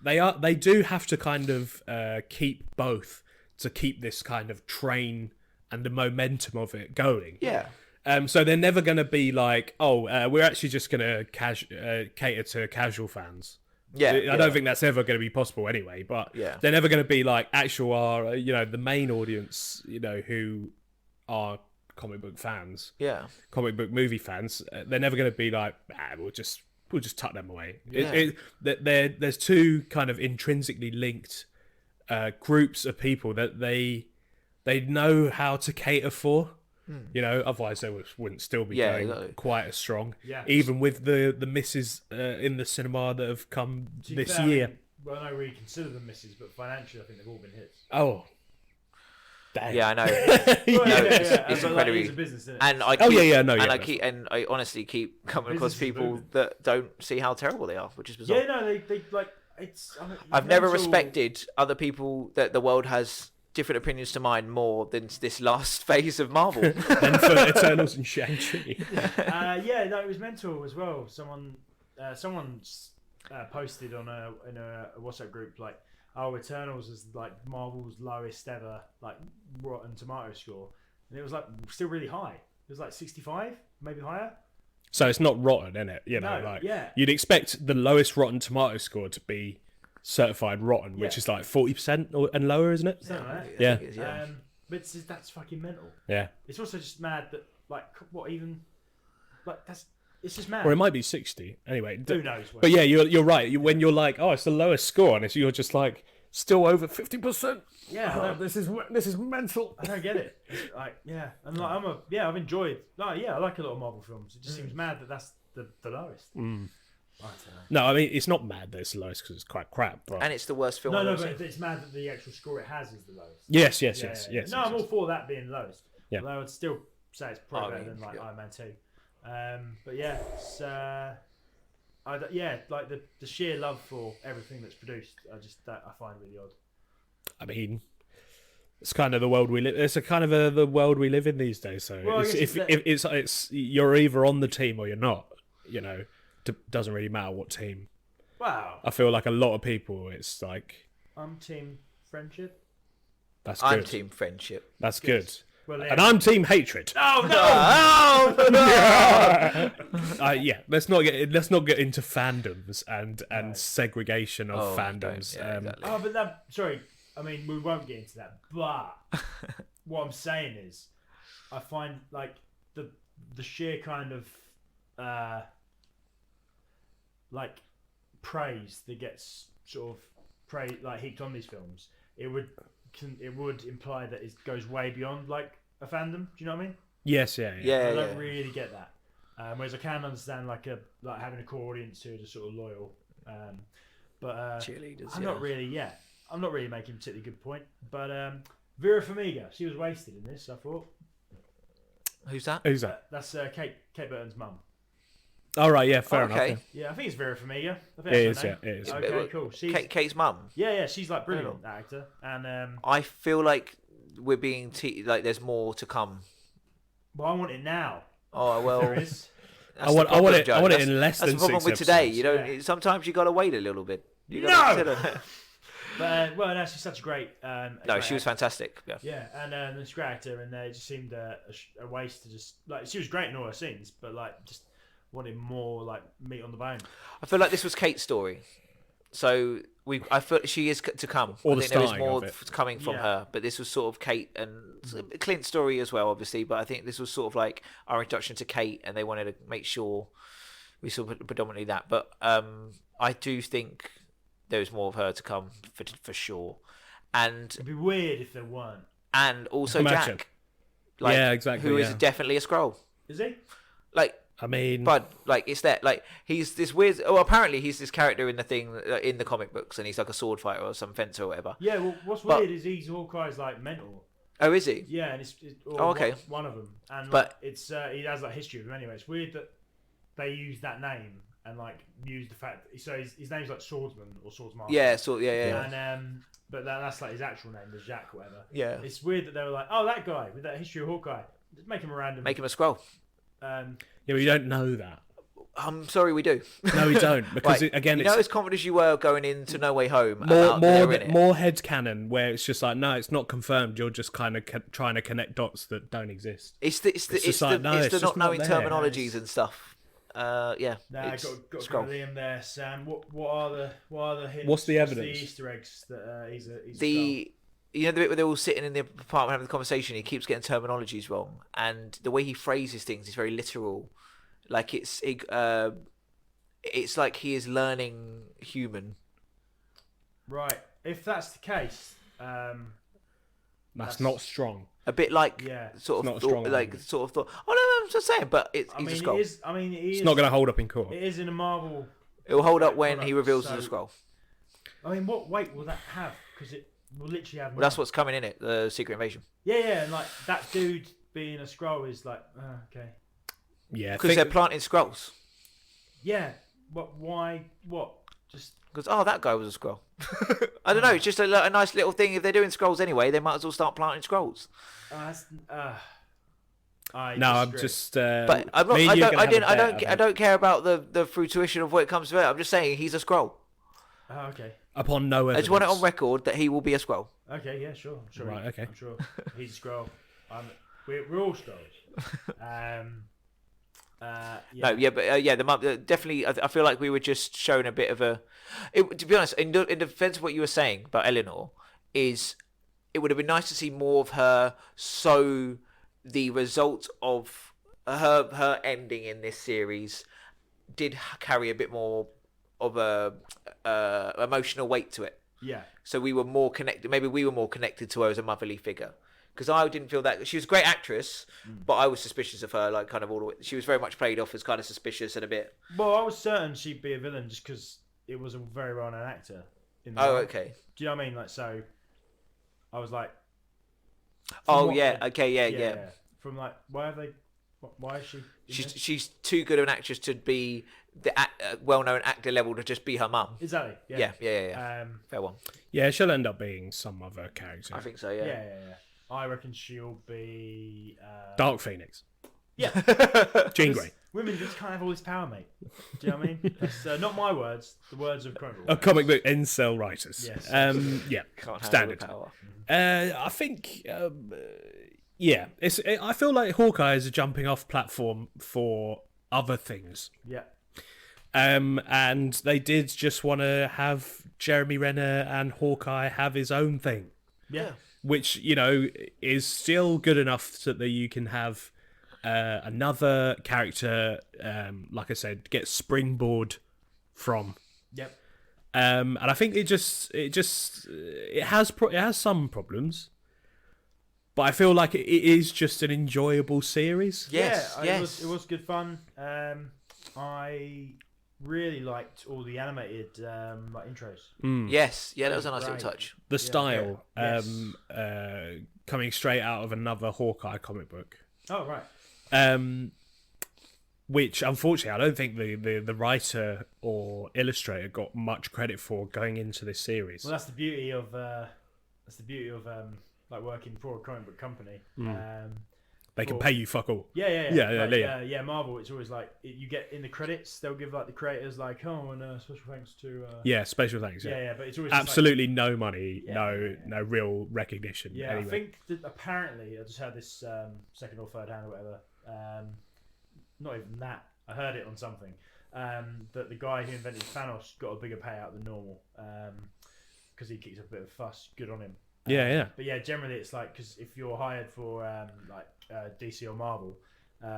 They do have to kind of keep both to keep this kind of train and the momentum of it going. Yeah. So they're never going to be like, we're actually just going to cater to casual fans. Yeah. I don't think that's ever going to be possible anyway. But they're never going to be like actual the main audience, who are comic book fans. Yeah. Comic book movie fans. They're never going to be like, we'll just tuck them away. Yeah. There's two kind of intrinsically linked groups of people that they know how to cater for. Otherwise they wouldn't still be going quite as strong. Yeah. Even with the misses in the cinema that have come this year. Well, I don't really consider them misses, but financially, I think they've all been hits. Oh. Damn. Yeah, I know. It's incredibly. It's a business, isn't it? And I honestly keep coming across people that don't see how terrible they are, which is bizarre. Yeah, no, they like it's. I've never respected other people that the world has different opinions to mine more than this last phase of Marvel. Then for Eternals and Shang-Chi. Yeah, no, it was mental as well. Someone posted in a WhatsApp group like, "Oh, Eternals is like Marvel's lowest ever like Rotten Tomato score," and it was like still really high. It was like 65, maybe higher. So it's not rotten, innit? You know, No, like yeah. you'd expect the lowest Rotten Tomato score to be certified rotten, which Yeah. is like 40% and lower, isn't it? Something like that. I think it is, But that's fucking mental. Yeah. It's also just mad that like what even like it's just mad. Or it might be 60. Anyway. Who knows? But yeah, you're right. When you're like, oh, it's the lowest score, and you're just like still over 50%. Yeah, Oh, this is mental. I don't get it. It's like, yeah, and like I've enjoyed. Like, yeah, I like a lot of Marvel films. It just seems mad that that's the lowest. I don't know. No, I mean it's not mad that it's the lowest because it's quite crap. But... And it's the worst film. No, I've no, ever but seen. it's mad that the actual score it has is the lowest. Yes. No, I'm all for that being lowest. Yeah. Although I'd still say it's probably better than like yeah. Iron Man 2. But yeah, it's like the sheer love for everything that's produced. I find really odd. I mean, it's kind of the world we live. It's a kind of the world we live in these days. So Well, if it's you're either on the team or you're not. You know, doesn't really matter what team. Wow. I feel like a lot of people, it's like I'm team friendship. that's good. I'm team friendship. That's good. Well, And I'm team hatred. Oh no! Yeah, let's not get into fandoms and segregation of Oh, fandoms. don't. Yeah, exactly. Oh, but sorry. I mean, we won't get into that. But what I'm saying is, I find like the sheer kind of like praise that gets sort of heaped on these films. It would imply that it goes way beyond like a fandom. Do you know what I mean? Yes, yeah. Yeah, I don't really get that. Whereas I can understand like having a core audience who are just sort of loyal. But Cheerleaders. I'm not really. Yeah, I'm not really making a particularly good point. But Vera Farmiga, she was wasted in this. I thought. Who's that? Who's that? That's Kate Burton's mum. All right, yeah, fair Okay. enough. Yeah, I think it's Vera Farmiga. I think It that's is, her yeah, name. it is. Okay, cool. She's Kate's mum. yeah, she's like brilliant that actor, and I feel like we're being like there's more to come. well, I want it now. Oh well. There is. That's I want the problem, it Joe. in less That's than the problem 6 with today. episodes. You don't. Yeah. Sometimes you got to wait a little bit. You No! gotta sit on it. But well, no, she's such a great. No, she was fantastic. Yeah. Yeah, and she's a great actor, and it just seemed a waste to just like she was great in all her scenes, but like just wanted more like meat on the bone. I feel like this was Kate's story. So I feel she is to come. Or I the think there is starting more of it. coming from Yeah. her, but this was sort of Kate and Clint's story as well, obviously. But I think this was sort of like our introduction to Kate, and they wanted to make sure we saw predominantly that. But I do think there is more of her to come for sure, and It'd be weird if there weren't. also Imagine. Jack, like, Yeah, exactly, who is yeah. definitely a Skrull. Is he? Like, I mean, but like it's that like he's this weird. Oh, apparently he's this character in the thing in the comic books, and he's like a sword fighter or some fencer or whatever. Yeah. Well, what's But- weird is Hawkeye's like mental. Oh, is he? Yeah, and it's Oh, okay. one of them, and But- like, it's he has like history with him anyway. It's weird that they use that name and like use the fact that, so his name's like Swordsman or Swordsmaster. Yeah. So yeah. And but that's like his actual name, the Jacques, or whatever. Yeah. It's weird that they were like, oh, that guy with that history of Hawkeye. Just make him a random. Make him a Skrull. yeah, but you don't know that. I'm sorry, we do. No, we don't, because Right. again, you know, it's as confident as you were going into No Way Home, about they were in it. more headcanon where it's just like, no, it's not confirmed. You're just kind of trying to connect dots that don't exist. It's the just like, no, it's not just not knowing there. terminologies and stuff. Yeah. Nah, it's got to Skrull. Liam there, Sam. What are the hints? What's the evidence? The Easter eggs that he's a The you know the bit where they're all sitting in the apartment having the conversation. He keeps getting terminologies wrong, and the way he phrases things is very literal. Like it's like he is learning human. right. If that's the case, That's not strong. A bit like Yeah. sort It's not of a strong thought, like argument. sort of thought. Oh no, I'm just saying, but I he's mean, a Skrull. it is. I mean, It's not going to hold up in court. It is in a Marvel. It will hold up Right, when product, he reveals so- as a Skrull. I mean, what weight will that have? Because it will literally have. Well, that's none. what's coming in it. The Secret Invasion. Yeah, and like that dude being a Skrull is like, okay. Yeah, Because they're planting Skrulls. Yeah, but why? What? Just Because that guy was a Skrull. I don't know. It's just a nice little thing. If they're doing Skrulls anyway, they might as well start planting Skrulls. I No, I'm disagree. just. But I'm not. me and you are gonna have a bet, I don't care about the fruition of what it comes to it. I'm just saying he's a Skrull. Oh, okay. Upon no I evidence. just want it on record that he will be a Skrull. Okay, yeah, sure. I'm sure. Right, okay. I'm sure he's a Skrull. We're all Skrulls. Yeah. No, yeah, but definitely. I feel like we were just showing a bit of a. To be honest, in defense of what you were saying about Eleanor, is it would have been nice to see more of her. So the result of her ending in this series did carry a bit more of a emotional weight to it. Yeah. So we were more connected. Maybe we were more connected to her as a motherly figure. Because I didn't feel that she was a great actress, but I was suspicious of her, like kind of all the way. She was very much played off as kind of suspicious and a bit. Well, I was certain she'd be a villain just because it was a very well-known actor. In the Oh, role. okay. Do you know what I mean? Like, so I was like, Oh, yeah. Okay, yeah. From like, why is she? She's too good of an actress to be the well-known actor level to just be her mum. Exactly. Yeah. Yeah. Fair one. Yeah, she'll end up being some other character. I think so. Yeah. Yeah. I reckon she'll be Dark Phoenix. Yeah. Jean Grey. Women just can't have all this power, mate. Do you know what I mean? That's not my words. The words of Chronicle. Comic book incel writers. Yes. Yeah. Can't handle Standard. the power. I think. Yeah. I feel like Hawkeye is a jumping off platform for other things. Yeah. And they did just want to have Jeremy Renner and Hawkeye have his own thing. Yeah. Which, is still good enough so that you can have another character, like I said, get springboard from. Yep. And I think it has some problems, but I feel like it is just an enjoyable series. Yes. It was good fun. I really liked all the animated like intros. Yes. Yeah, that was a nice little Right. touch. The style, Yes. coming straight out of another Hawkeye comic book. Oh right. Which unfortunately I don't think the writer or illustrator got much credit for going into this series. Well, that's the beauty of like working for a comic book company. They can pay you fuck all. Yeah. Marvel, it's always like you get in the credits. They'll give like the creators like, oh, and special thanks to. Special thanks. Yeah. But it's always just, absolutely no money, Yeah. no real recognition. Yeah, anyway. I think that apparently I just heard this second or third hand or whatever. Not even that. I heard it on something. That the guy who invented Thanos got a bigger payout than normal because he kicks up a bit of fuss. Good on him. Yeah. But yeah, generally it's like because if you're hired for DC or Marvel,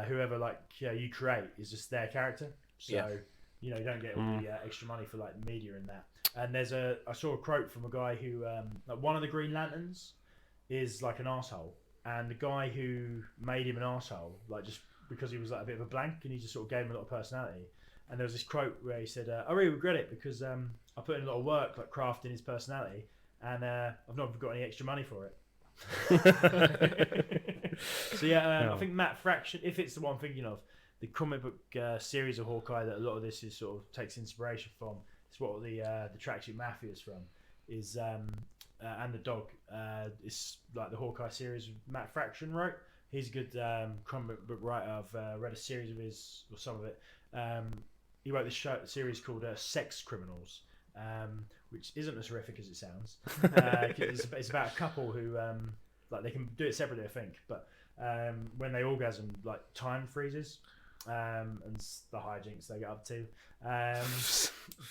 whoever you create is just their character. So you don't get all the extra money for like the media and that. And I saw a quote from a guy who like one of the Green Lanterns is like an arsehole, and the guy who made him an arsehole, like just because he was like a bit of a blank, and he just sort of gave him a lot of personality. And there was this quote where he said, "I really regret it because I put in a lot of work like crafting his personality, and I've not got any extra money for it." So I think Matt Fraction, if it's the one I'm thinking of, the comic book series of Hawkeye that a lot of this is sort of takes inspiration from. It's what the Tracksuit Mafia is from. Is and the dog is like the Hawkeye series Matt Fraction wrote. He's a good comic book writer. I've read a series of his, or some of it. He wrote this series called Sex Criminals, which isn't as horrific as it sounds. It's about a couple who like they can do it separately, I think, but when they orgasm, like time freezes, and the hijinks they get up to.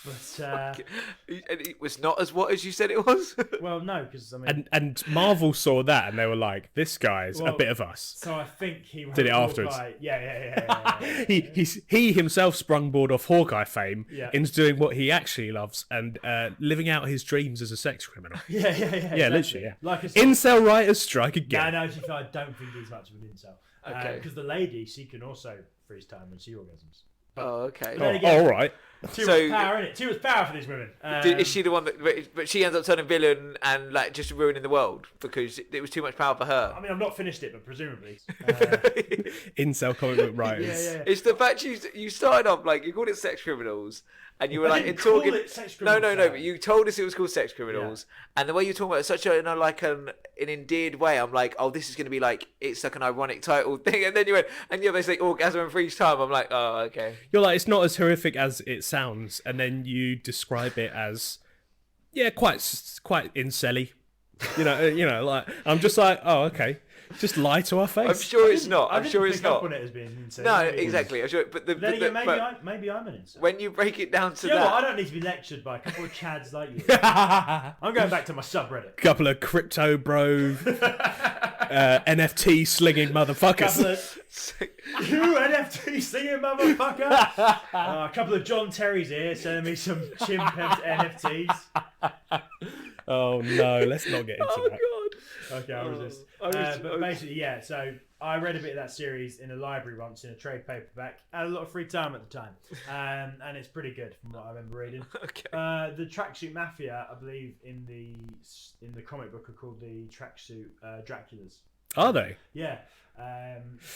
But it was not as what as you said it was. well, no, because I mean, and Marvel saw that and they were like, "This guy's a bit of us." So I think he did it afterwards. Hawkeye. Yeah. He himself sprung board off Hawkeye fame Yeah. into doing what he actually loves and living out his dreams as a sex criminal. Yeah, Yeah, literally. Yeah. Like a Incel writers strike again. No, to be fair, I don't think he's much of an incel. Okay. Because the lady, she can also freeze time when she orgasms. Oh, okay. But then again, all right. Too much power, innit? Too much power for these women. Is she the one that? But she ends up turning villain and like just ruining the world because it was too much power for her. I mean, I've not finished it, but presumably. Incel comic book writers. Yeah. It's the fact you started off like you called it sex criminals, and you were I like didn't talking. call it sex No, criminals, but you told us it was called sex criminals, and the way you're talking about it, such a like an endeared way. I'm like, oh, this is going to be like it's like an ironic title thing, and then you went and they say orgasm and freeze time. I'm like, oh, okay. You're like, it's not as horrific as it sounds, and then you describe it as, quite incelly. You know, like I'm just like, oh, okay. Just lie to our face. I'm sure it's not. I'm sure it's pick up not. on it as being insane. No, exactly. I'm sure, but maybe I'm an insane. when you break it down to You know that, what? I don't need to be lectured by a couple of chads like you. I'm going back to my subreddit. Couple of crypto bro, NFT slinging motherfuckers. You NFT slinging motherfucker. A couple of John Terrys here sending me some chimp NFTs. Oh no, let's not get into that. God. Okay, I'll resist. But basically, so I read a bit of that series in a library once in a trade paperback. I had a lot of free time at the time, and it's pretty good from what I remember reading. Okay. The Tracksuit Mafia, I believe, in the comic book are called the Tracksuit Draculas. Are they? Yeah,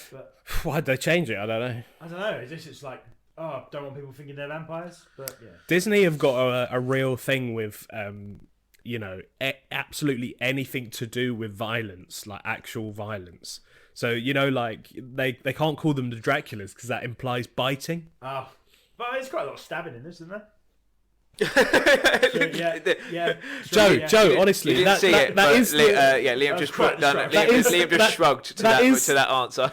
but Why'd they change it? I don't know. I don't know. Is this just like, oh, don't want people thinking they're vampires? But yeah, Disney have got a real thing with absolutely anything to do with violence, like actual violence. So like they can't call them the Draculas because that implies biting. oh, but there's quite a lot of stabbing in this, isn't there? Joe, honestly, you didn't see it, that is Liam just Liam just shrugged to that answer.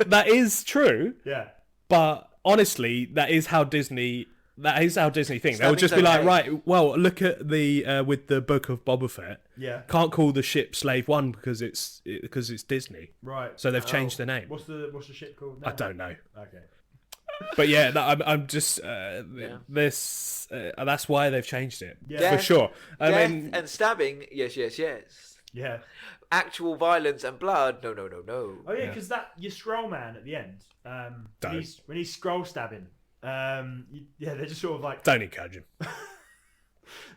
That is true. Yeah, but honestly, that is how Disney think. They'll just be okay. like, right, well, look at the with the Book of Boba Fett. Yeah. Can't call the ship Slave One because it's Disney. right. So they've changed the name. What's the ship called now? I don't know. Okay. But yeah, I'm just this. That's why they've changed it Yeah. for sure. I Death mean, and stabbing, yes. Yeah. Actual violence and blood, no. Oh yeah, because that your scroll man at the end, Don't. when he's scroll stabbing, they're just sort of like don't encourage him.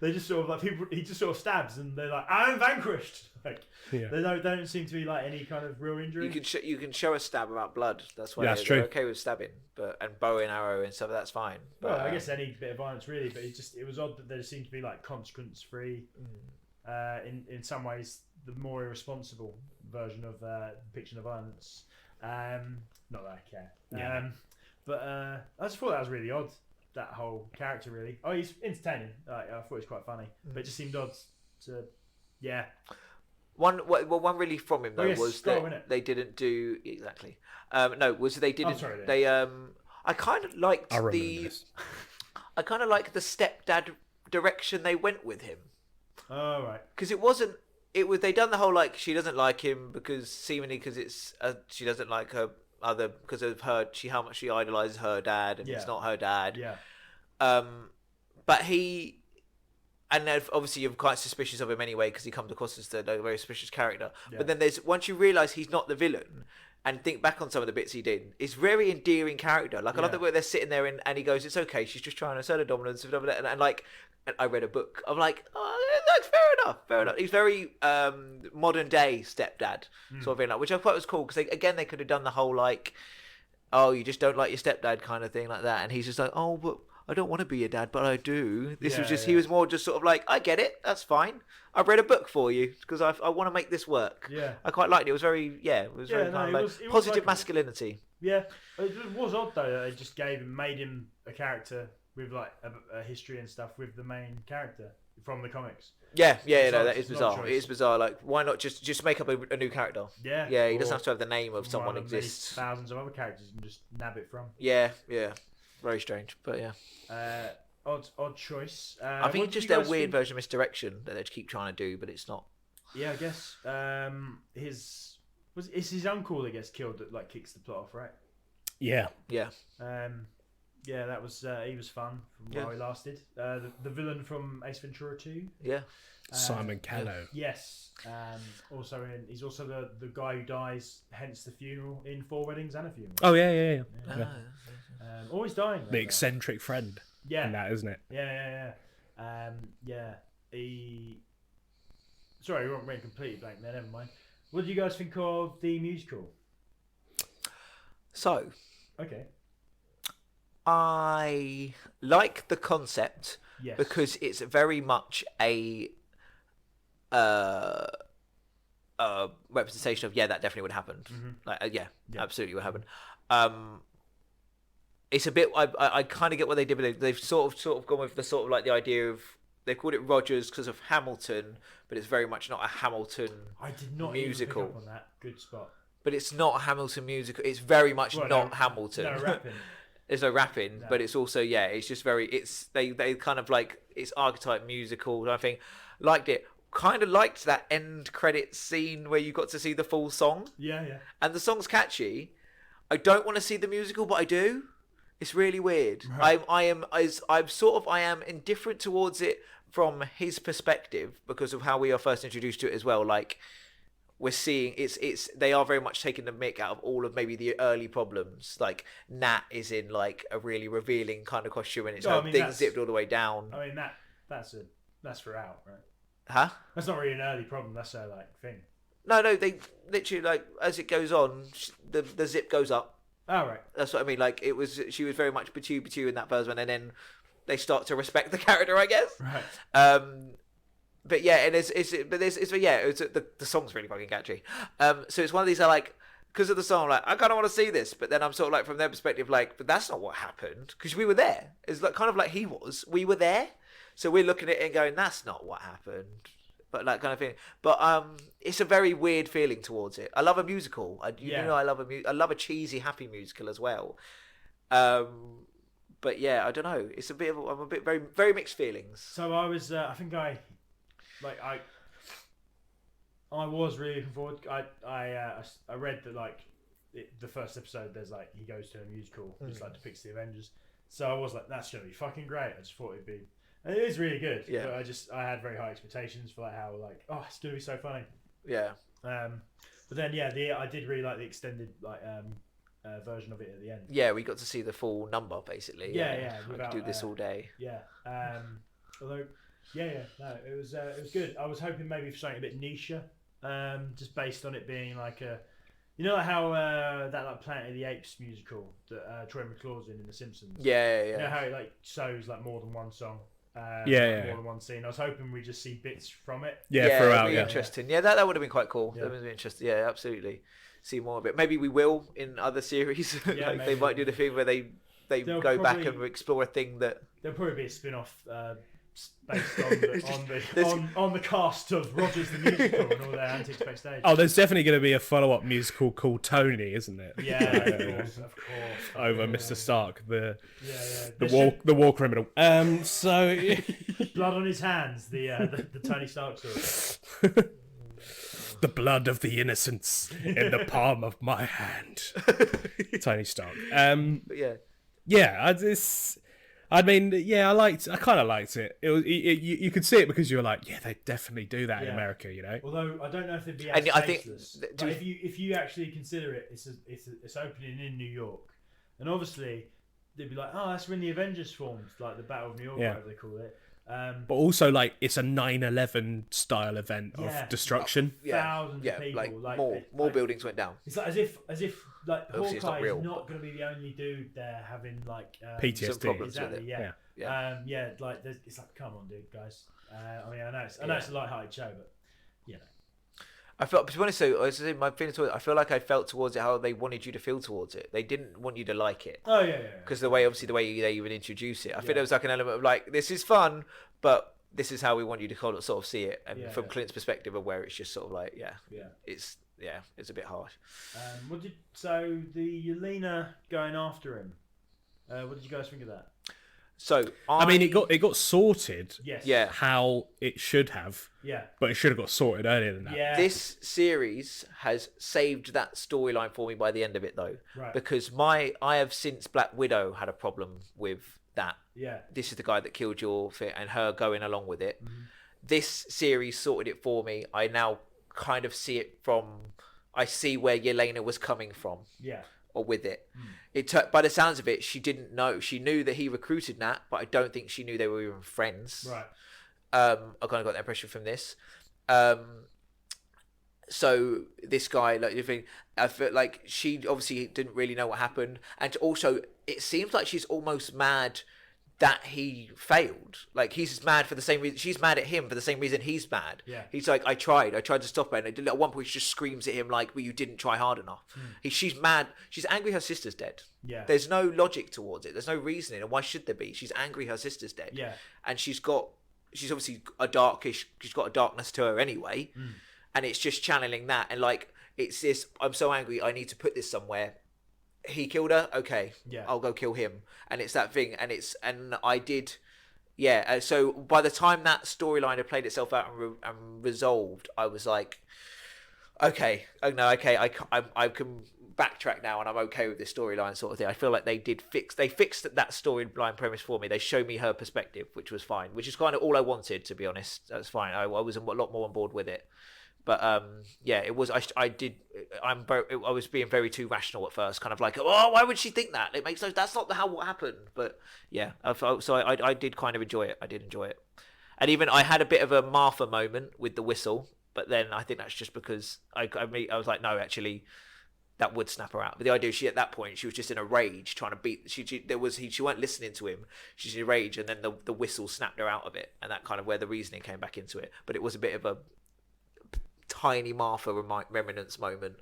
they're just sort of like people. He just sort of stabs and they're like, I'm vanquished. Like Yeah. they don't seem to be like any kind of real injury. You can show a stab about blood. That's why Yeah, that's they're true. okay with stabbing, and bow and arrow and stuff. That's fine. But, Well, I guess any bit of violence really, but it was odd that there seemed to be like consequence free. In some ways, the more irresponsible version of depiction of violence. Not that I care. Yeah. But I just thought that was really odd. That whole character really. Oh, he's entertaining. I thought he was quite funny, but it just seemed odd to. Yeah. One really from him though yes, was scroll, that innit? they didn't do exactly. They didn't. sorry, they I kind of liked I remember the. this. I kind of liked the stepdad direction they went with him. Oh right. Because it wasn't. It was they done the whole like she doesn't like him because seemingly because it's she doesn't like her other because of her how much she idolizes her dad and it's not her dad. Yeah. But he. And then obviously you're quite suspicious of him anyway because he comes across as a very suspicious character. Yeah. But then there's once you realise he's not the villain and think back on some of the bits he did, it's very endearing character. Like I love the way they're sitting there and he goes, "It's okay, she's just trying to assert her dominance." And I read a book. I'm like, oh, that's fair enough. He's very modern day stepdad sort of thing, like, which I thought was cool because they could have done the whole like, oh, you just don't like your stepdad kind of thing like that, and he's just like, oh, but I don't want to be your dad, but I do. He was more just sort of like, I get it, that's fine. I've read a book for you because I want to make this work. Yeah. I quite liked it. It was very kind of like it was positive likable. masculinity. Yeah. It was odd though that they just made him a character with like a history and stuff with the main character from the comics. Yeah, It's no, not- that is it's not a bizarre. It choice. is bizarre. Like, why not just make up a new character? Yeah. Yeah, he or doesn't have to have the name of one someone of the many exists. thousands of other characters you can just nab it from. Yeah. Very strange, but yeah. Odd choice. I think it's just their weird version of misdirection that they keep trying to do, but it's not. Yeah, I guess. It's his uncle that gets killed that like kicks the plot off, right? Yeah. Yeah. Yeah, that was he was fun from while he lasted. The villain from Ace Ventura 2. Yeah. Simon Callow. Yes. He's also the guy who dies, hence the funeral in 4 Weddings and a Funeral. Oh yeah. Always dying. The eccentric friend. Yeah. in that, isn't it? Yeah. Sorry, we went completely blank there. Never mind. What did you guys think of the musical? So, Okay. I like the concept Yes. because it's very much a representation of that definitely would happen. Like absolutely would happen. It's a bit. I kind of get what they did, but they've sort of gone with the sort of like the idea of they called it Rogers because of Hamilton, but it's very much not a Hamilton. I did not musical. even pick up on that. Good spot. But it's not a Hamilton musical. It's very much not Hamilton. No rapping. There's no rapping, but it's also it's just very. It's they kind of like it's archetype musical. And I think liked it. Kind of liked that end credits scene where you got to see the full song. Yeah. And the song's catchy. I don't want to see the musical, but I do. It's really weird. Right. I am indifferent towards it from his perspective because of how we are first introduced to it as well. Like we're seeing they are very much taking the mick out of all of maybe the early problems. Like Nat is in like a really revealing kind of costume and it's things zipped all the way down. I mean that's for out, right? Huh? That's not really an early problem. That's a thing. No, they literally like as it goes on, the zip goes up. Oh right. That's what I mean. Like she was very much Batu in that first one, and then they start to respect the character, I guess. Right. But yeah, and the song's really fucking catchy. So it's one of these I like because of the song. Like I kind of want to see this, but then I'm sort of like from their perspective, like, but that's not what happened because we were there. It's like kind of like he was. We were there, so we're looking at it and going, that's not what happened. But that kind of thing. But it's a very weird feeling towards it. I love a musical. I love a cheesy, happy musical as well. But yeah, I don't know. It's I'm a bit very, very mixed feelings. So I was. I think I was really looking forward. I read that the first episode. There's he goes to a musical, just depicts the Avengers. So I was like, that's gonna be fucking great. I just thought it'd be. And it is really good. Yeah. But I had very high expectations for how it's gonna be so funny. Yeah. But then I did really like the extended version of it at the end. Yeah, we got to see the full number basically. Yeah. We could do this all day. Yeah. Although, no, it was good. I was hoping maybe for something a bit niche, just based on it being like a, how that Planet of the Apes musical that Troy McClure's in The Simpsons. Yeah. You know how it shows more than one song. More than one scene. I was hoping we just see bits from it. Throughout. Yeah, interesting. Yeah, that would have been quite cool. Yeah. That would have been interesting. Yeah, absolutely. See more of it. Maybe we will in other series. Yeah, they might do the thing where they go back and explore a thing that. There'll probably be a spin-off based on the cast of Rogers the Musical and all their antics backstage. Oh, there's definitely going to be a follow-up musical called Tony, isn't it? Yeah, of course. Over Mr. Stark, the war criminal. So blood on his hands, the Tony Stark story. The blood of the innocents in the palm of my hand. Tony Stark. I kind of liked it. It was you could see it because you were like, yeah, they definitely do that in America, Although I don't know if they'd be as tasteless. But if you actually consider it, it's opening in New York, and obviously they'd be like, oh, that's when the Avengers formed, like the Battle of New York, whatever they call it. But also, it's a 9/11 style event of destruction. Thousands of people, more buildings went down. It's as if Hawkeye is not going to be the only dude there having PTSD. Some problems exactly, with it. It's come on, dude, guys. I know it's a light-hearted show, but I felt, to be honest, my feeling towards it, I feel like I felt towards it how they wanted you to feel towards it. They didn't want you to like it. Oh yeah. Because the way they even introduce it, I think there was an element of this is fun, but this is how we want you to sort of see it. And from Clint's perspective, of where it's just sort of it's a bit harsh. So the Yelena going after him? What did you guys think of that? So it got sorted. Yes. Yeah. How it should have. Yeah. But it should have got sorted earlier than that. Yeah. This series has saved that storyline for me by the end of it, though. Right. Because I have since Black Widow had a problem with that. Yeah. This is the guy that killed your fit, and her going along with it. Mm-hmm. This series sorted it for me. I now kind of see it I see where Yelena was coming from. Yeah. or with it. By the sounds of it, she didn't know. She knew that he recruited Nat, but I don't think she knew they were even friends. Right. I kind of got that impression from this. So this guy, like, you think, I feel like she obviously didn't really know what happened, and also it seems like she's almost mad that he failed. Like, he's mad for the same reason. She's mad at him for the same reason he's mad. Yeah. He's like, I tried to stop her, and at one point she just screams at him like, well, you didn't try hard enough. She's mad. She's angry her sister's dead. Yeah. There's no logic towards it. There's no reasoning, and why should there be? She's angry her sister's dead. Yeah. And she's obviously she's got a darkness to her anyway, and it's just channeling that, and like, it's this, I'm so angry, I need to put this somewhere. He killed her, okay, I'll go kill him. And it's that thing, and I did, so by the time that storyline had played itself out and resolved, I was like, I can backtrack now, and I'm okay with this storyline sort of thing. I feel like they fixed that storyline premise for me. They showed me her perspective, which was fine, which is kind of all I wanted, to be honest. That's fine. I was a lot more on board with it. But it was. I was being very too rational at first, kind of like, oh, why would she think that? It makes no. That's not what happened. But yeah, I did kind of enjoy it. I did enjoy it, and even I had a bit of a Martha moment with the whistle. But then I think that's just because I was like, no, actually, that would snap her out. But the idea, at that point, she was just in a rage, trying to beat. She weren't listening to him. She's in a rage, and then the whistle snapped her out of it, and that kind of where the reasoning came back into it. But it was a bit of a tiny Martha remnants moment.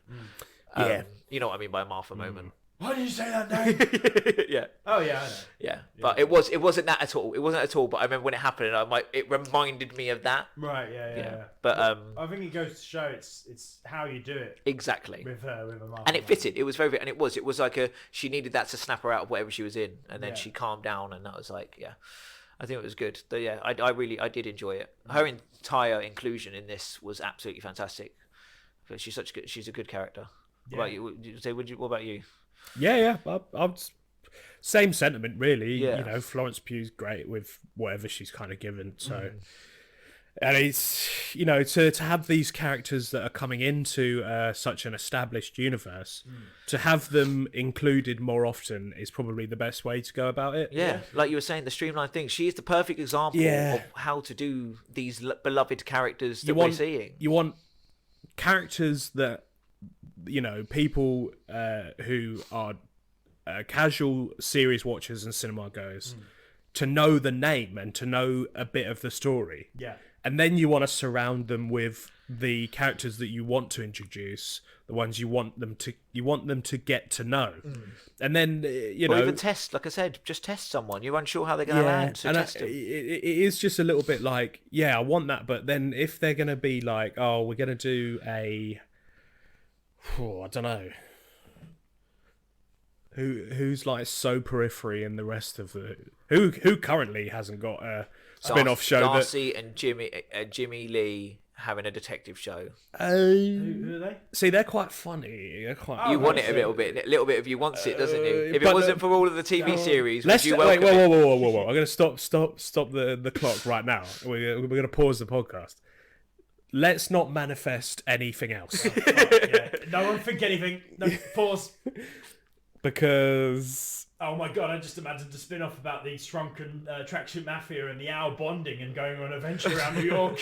You know what I mean by a Martha moment. Why did you say that name? Yeah. Oh yeah, I know. Yeah, but it wasn't that at all. It wasn't at all. But I remember when it happened, and it reminded me of that. Right. Yeah. But I think it goes to show it's how you do it. Exactly. With a Martha. And it fitted. It was very, and it was like she needed that to snap her out of whatever she was in, and then she calmed down, and that was like, I think it was good. But yeah, I did enjoy it. Her entire inclusion in this was absolutely fantastic. But she's a good character. Yeah. What about you? What about you? Yeah. I'm same sentiment, really. Yeah. You know, Florence Pugh's great with whatever she's kind of given. So, and it's, you know, to have these characters that are coming into such an established universe, to have them included more often is probably the best way to go about it. Yeah, like you were saying, the streamlined thing. She is the perfect example of how to do these beloved characters that we're seeing. You want characters that, you know, people who are casual series watchers and cinema goers to know the name and to know a bit of the story. Yeah. And then you want to surround them with the characters that you want to introduce, the ones you want them to get to know. And then, you know, even test, like I said, just test someone. You're unsure how they're going to land, so test them. It is just a little bit like, I want that, but then if they're going to be like, oh, we're going to do I don't know. Who's like so periphery in the rest of the who currently hasn't got a spin-off show Darcy and Jimmy Lee having a detective show. Who are they? See, they're quite funny. They're quite. You want it a little bit of you wants it, doesn't you? If it wasn't for all of the TV series, would you wait, welcome it? whoa! I'm going to stop the clock right now. We're going to pause the podcast. Let's not manifest anything else. No one think anything. No, pause. Because... Oh my god, I just imagined a spin-off about the shrunken tracksuit mafia and the owl bonding and going on an adventure around New York.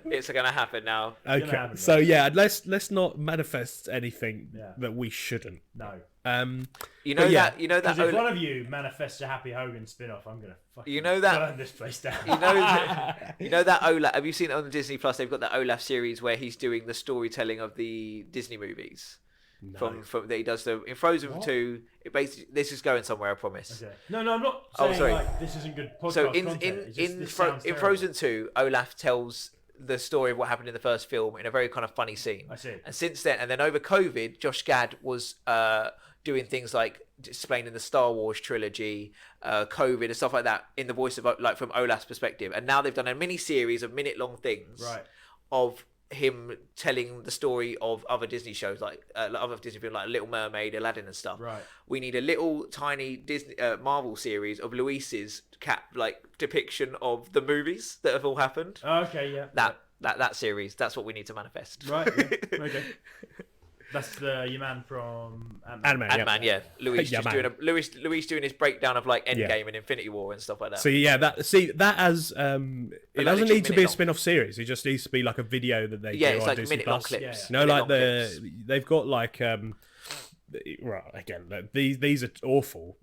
It's going to happen now. Okay, so let's not manifest anything that we shouldn't. No. You know that. Because if one of you manifests a Happy Hogan spin-off, I'm gonna fucking burn this place down. You know that Olaf. Have you seen it on Disney Plus? They've got that Olaf series where he's doing the storytelling of the Disney movies. No. From that he does in Frozen 2. It basically, this is going somewhere, I promise. Okay. No, I'm not saying like this isn't good podcast so content. in Frozen 2, Olaf tells the story of what happened in the first film in a very kind of funny scene. I see. And since then, and then over COVID, Josh Gad was doing things like explaining the Star Wars trilogy, COVID and stuff like that in the voice of like from Olaf's perspective. And now they've done a mini series of minute-long things of him telling the story of other Disney shows, like other Disney films like Little Mermaid, Aladdin and stuff. Right. We need a little tiny Disney Marvel series of Luis's depiction of the movies that have all happened. Oh, okay, yeah. That series, that's what we need to manifest. Right. Yeah. Okay. That's your man from Ant-Man. Ant-Man, yeah. Louis Yeah, just man. doing Louis doing his breakdown of like Endgame and Infinity War and stuff like that. So yeah, that as it like doesn't literally need to be a minute-long. spin-off series. It just needs to be like a video that they Yeah, do it's on like Disney minute-long Plus. clips. You know, like Minute-long clips. they've got like right again. These are awful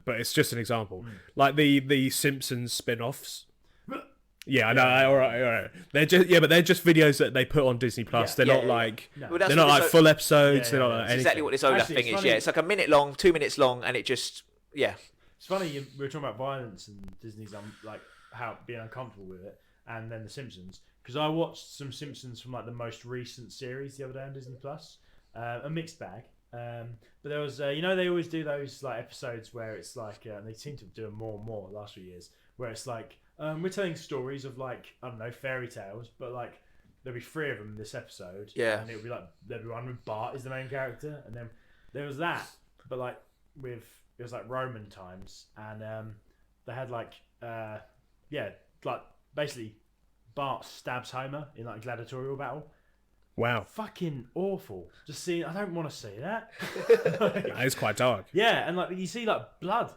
but it's just an example. Like the Simpsons spin-offs. Yeah, I know. All right. They're just videos that they put on Disney Plus. They're not like No. Well, that's they're not what like full episodes. Yeah, they're not yeah, like That's anything. exactly what this Olaf Actually, thing it's is. funny- Yeah, it's like a minute long, 2 minutes long, and it just It's funny we were talking about violence and Disney's like how being uncomfortable with it, and then the Simpsons, because I watched some Simpsons from like the most recent series the other day on Disney Plus. A mixed bag. But there was they always do those like episodes where it's like they seem to do them more and more the last few years, where it's like we're telling stories of like, I don't know, fairy tales, but like there'll be 3 of them in this episode. Yeah. And it'll be like there'll be one with Bart is the main character, and then there was that, but like it was like Roman times, and they had like like basically Bart stabs Homer in like a gladiatorial battle. Wow, Fucking awful. Just seeing, I don't want to see that. it's quite dark. Yeah, and like you see like blood.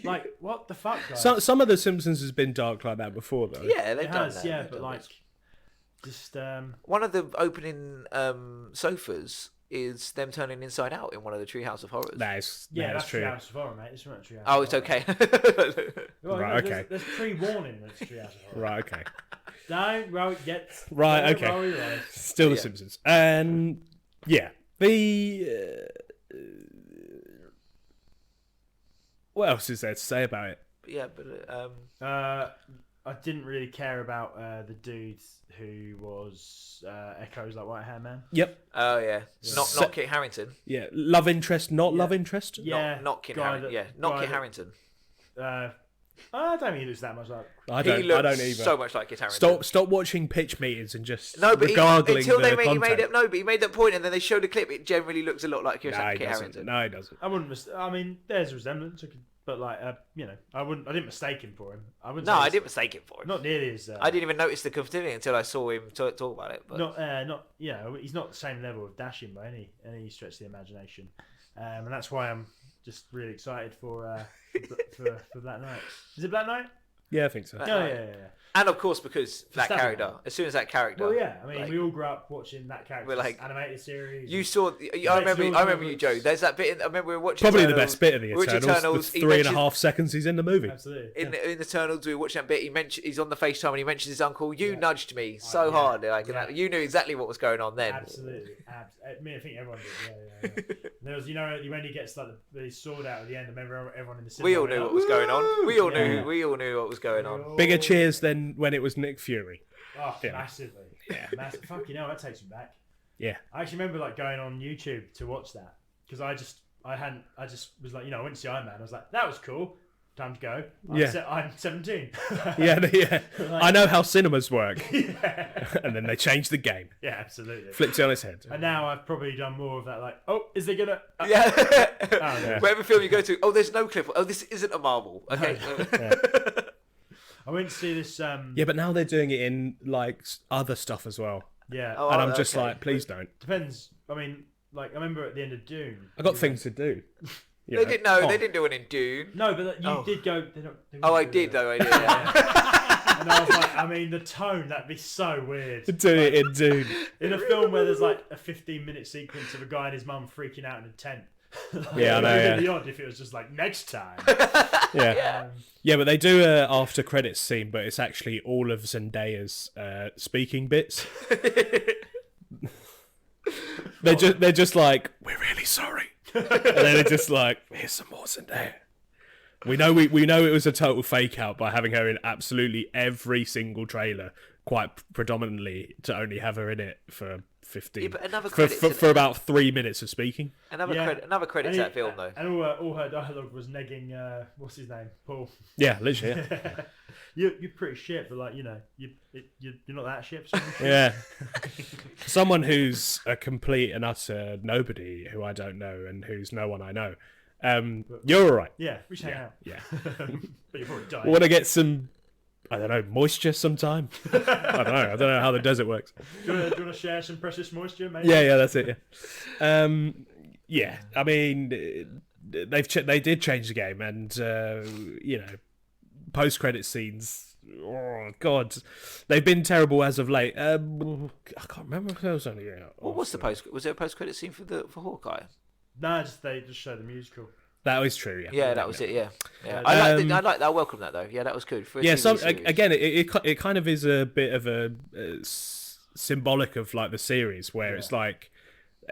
Like what the fuck, guys? Some of the Simpsons has been dark like that before, though. yeah, they've it done has, that. yeah, They've but done like this. just One of the opening sofas is them turning inside out in one of the Treehouse of Horrors. That's that's true. Treehouse of Horror, mate. It's not Treehouse. Oh, of it's Horror. okay. Well, Right, there's, okay. There's pre-warning that it's Treehouse of Horror. Right, okay. Don't roll yet. Right, Don't okay. roll your eyes. Still The Yeah. Simpsons. And yeah, what else is there to say about it? yeah, but I didn't really care about the dude who was Echo's like White Hair Man. Yep. oh yeah, not Kit Harington. Yeah, love interest, not love interest. Yeah, not Kit guy Harington. that- Yeah, not guy Kit that- Harington. I don't think he looks that much like. I He don't looks either. so much like Kit Harington. Stop watching pitch meetings and just No, but gargling until the he content. made that point, and then they showed a clip. It generally looks a lot like Kit No, he doesn't. Harington. No, he doesn't. I wouldn't. I mean, there's a resemblance, but like, I wouldn't. I didn't mistake him for him. I wouldn't. No, say I he's- didn't mistake him for him. Not nearly as. I didn't even notice the continuity until I saw him talk about it. But Not. He's not the same level of dashing by any stretch of the imagination, and that's why I'm just really excited for Black Knight. Is it Black Knight? Yeah, I think so. Yeah. and of course, because that Stab character, him. as soon as that character, Well, yeah. I mean, like- we all grew up watching that character's We're like- animated series. you saw. Yeah, I it's remember. yours, I remember you, it's- Joe. There's that bit. I remember we were watching. Probably the Eternals. best bit of the We watched Eternals. Eternals. The He 3.5 mentions- seconds he's in the movie. absolutely. In the Eternals, we were watching that bit. He's on the FaceTime and he mentions his uncle. You nudged me so hard, like and that, you knew exactly what was going on then. Absolutely. I mean, I think everyone did. Yeah. There was, when he gets like the sword out at the end. I remember everyone in the cinema. We all went knew like, what was going on. We all Yeah. knew. We all knew what was going on. "Woo!" Bigger cheers than when it was Nick Fury. Oh, Yeah. massively. Yeah. Massive. Fucking hell, that takes me back. Yeah. I actually remember like going on YouTube to watch that because I just was like, I went to see Iron Man. I was like, that was cool. Time to go. I'm 17. Yeah. I know how cinemas work. Yeah. And then they changed the game. Yeah, absolutely. Flipped it on its head. And now I've probably done more of that. Like, oh, is they gonna? Yeah. no. Whatever film you go to, oh, there's no clip. Oh, this isn't a Marvel. Okay. I went to see this. Yeah, but now they're doing it in like other stuff as well. Yeah. Oh, And I'm just okay. like, please don't. Depends. I mean, like I remember at the end of Dune. I got things to do. You They know. didn't know. Oh. They didn't do it in Dune. No, but you Oh. did go. Oh, I did though. I did. Yeah. And I was like, I mean, the tone, that'd be so weird. Do it in Dune. In a film where there's like a 15-minute sequence of a guy and his mum freaking out in a tent. Like, Yeah, I know, It would yeah. be odd if it was just like, next time. Yeah. Yeah, but they do a after credits scene, but it's actually all of Zendaya's speaking bits. They're just like, we're really sorry. And then they're just like, here's some more Zendaya. We know it was a total fake out by having her in absolutely every single trailer, quite predominantly to only have her in it for 15 Yeah, but another for, credits for, in for it. about 3 minutes of speaking. Another credit And to that film though. And all her dialogue was negging, what's his name? Paul. Yeah, literally. Yeah. You're pretty shit, but like, you're not that shit. So Yeah. Someone who's a complete and utter nobody who I don't know and who's no one I know. You're all right. Yeah, we should hang out. Yeah. But you're probably dying. Want to get some I don't know, moisture sometime. I don't know how the desert works. Do you want to share some precious moisture, maybe? Yeah, that's it. Yeah, yeah. I mean, they did change the game, and post-credit scenes. Oh God, they've been terrible as of late. I can't remember if there was only. What was the post? Was there a post-credit scene for Hawkeye? No, they just showed the musical. That was true. Yeah. Yeah, that was it. Yeah. I like that. I welcome that though. Yeah, that was good. For a yeah. TV So series. again, it kind of is a bit of a symbolic of like the series where it's like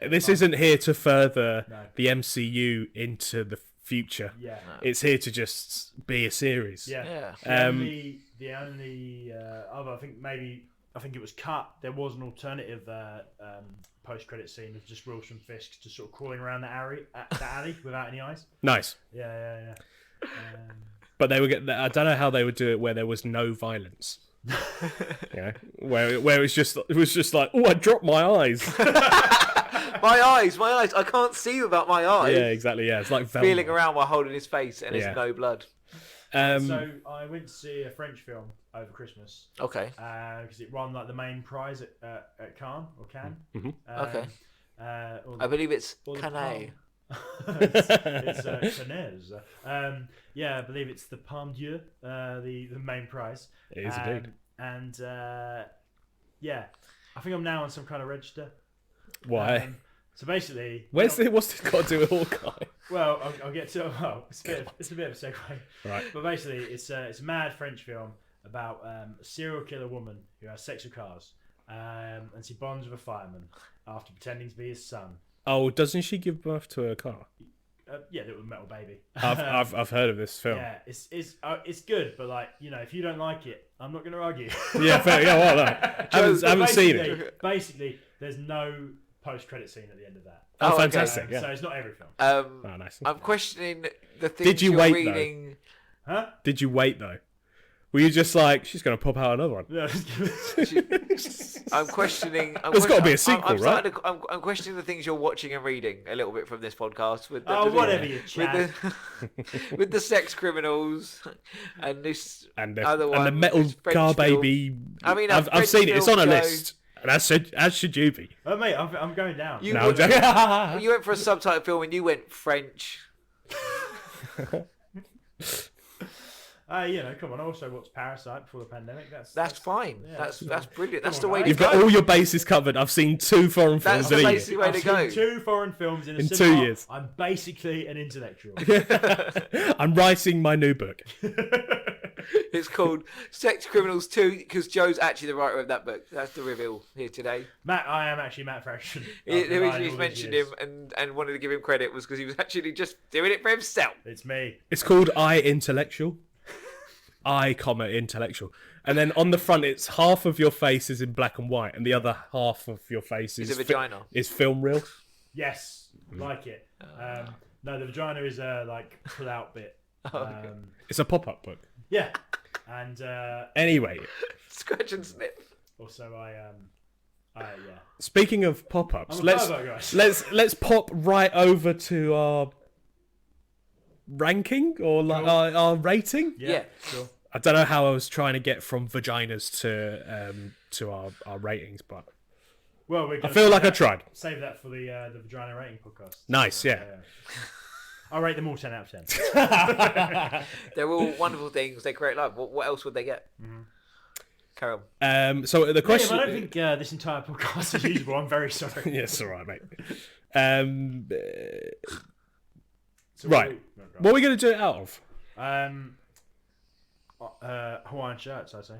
this isn't here to further the MCU into the future. Yeah. No. It's here to just be a series. Yeah. Yeah. The only other, I think it was cut. There was an alternative post-credit scene of just Wilson Fisk just sort of crawling around the alley without any eyes. Nice. Yeah. But they were. I don't know how they would do it where there was no violence. Where it was just like, oh, I dropped my eyes. my eyes. I can't see without my eyes. Yeah, exactly. Yeah, it's like Velma. Feeling around while holding his face, and there's no blood. So I went to see a French film over Christmas. Okay. Because it won like the main prize at Cannes. Mm-hmm. Okay. I believe it's Cannes. it's Cannes. I believe it's the Palme Dieu, the main prize. It is indeed. And I think I'm now on some kind of register. Why? So basically, what's this got to do with Hawkeye? Well, I'll get to. Well, it's a bit of a segue. Right. But basically, it's a mad French film about a serial killer woman who has sex with cars, and she bonds with a fireman after pretending to be his son. Oh, doesn't she give birth to a car? Yeah, the metal baby. I've heard of this film. Yeah, it's good, but like if you don't like it, I'm not going to argue. Yeah, fair. Yeah, well, no. I haven't seen it. Basically, there's no post-credit scene at the end of that. Oh, fantastic! Yeah. So it's not every film. Oh, nice. I'm questioning the things Did you you're wait, reading. Though? Huh? Did you wait though? Were you just like, she's going to pop out another one? Yeah. I'm questioning. There's got to be a sequel, right? I'm questioning the things you're watching and reading a little bit from this podcast. With whatever you chat. With the sex criminals and this and other one, and the metal car baby. I mean, I've seen it. It's on a list. And as should you be. Oh mate, I'm going down. You went for a subtitle film and you went French. Come on. I also watched Parasite before the pandemic. That's fine. Yeah, that's brilliant. That's the way You've to go. got all your bases covered. I've seen 2 foreign films That's in a the year. way to go. I've seen 2 foreign films in 2 years. I'm basically an intellectual. I'm writing my new book. It's called Sex Criminals 2 because Joe's actually the writer of that book. That's the reveal here today. I am actually Matt Fraction. The reason he's mentioned him and wanted to give him credit was because he was actually just doing it for himself. It's me. It's called I Intellectual. I, intellectual. And then on the front, it's half of your face is in black and white and the other half of your face is a vagina. Is film reel. Yes, like it. No, the vagina is a pull out bit. Okay. It's a pop-up book. Yeah, and anyway, scratch and sniff. Also, yeah. Speaking of pop-ups, guys. let's pop right over to our ranking or our rating. Yeah, sure. I don't know how I was trying to get from vaginas to our ratings, but I feel like I tried. Save that for the vagina rating podcast. Nice, yeah. I'll rate them all 10 out of 10. They're all wonderful things. They create love. What else would they get? Mm-hmm. Carol. So the question. I don't think this entire podcast is usable. I'm very sorry. Yes, all right, mate. So right. What are we going to do it out of? Hawaiian shirts, I'd say.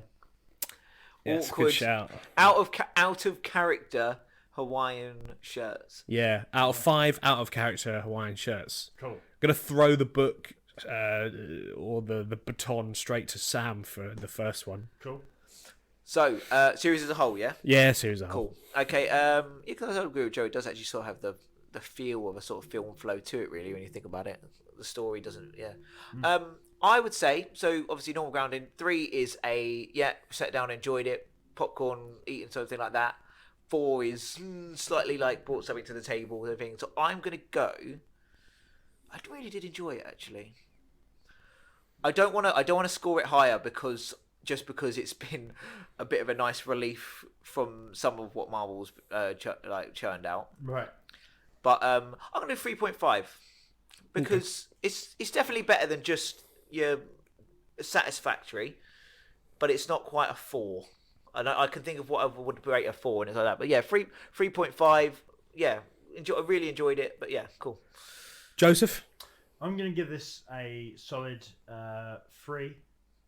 Yes, Awkward. good shout. Out of character Hawaiian shirts. Yeah, out of 5 out of character Hawaiian shirts. Cool. Gonna throw the book or the baton straight to Sam for the first one. Cool. So, series as a whole, yeah? Yeah, series as a whole. Cool. Okay, because I agree with Joe, it does actually sort of have the feel of a sort of film flow to it, really, when you think about it. The story doesn't, yeah. I would say, so obviously normal grounding, 3 is sat down, enjoyed it, popcorn, eating something like that. 4 is slightly brought something to the table and everything. So I'm going to go, I really did enjoy it, actually. I don't want to score it higher because just because it's been a bit of a nice relief from some of what Marvel's churned out. Right. But I'm going to do 3.5 because it's definitely better than just your satisfactory, but it's not quite a 4. And I can think of what I would rate a 4 and it's like that. But yeah, 3.5. Yeah, I really enjoyed it. But yeah, cool. Joseph? I'm going to give this a solid 3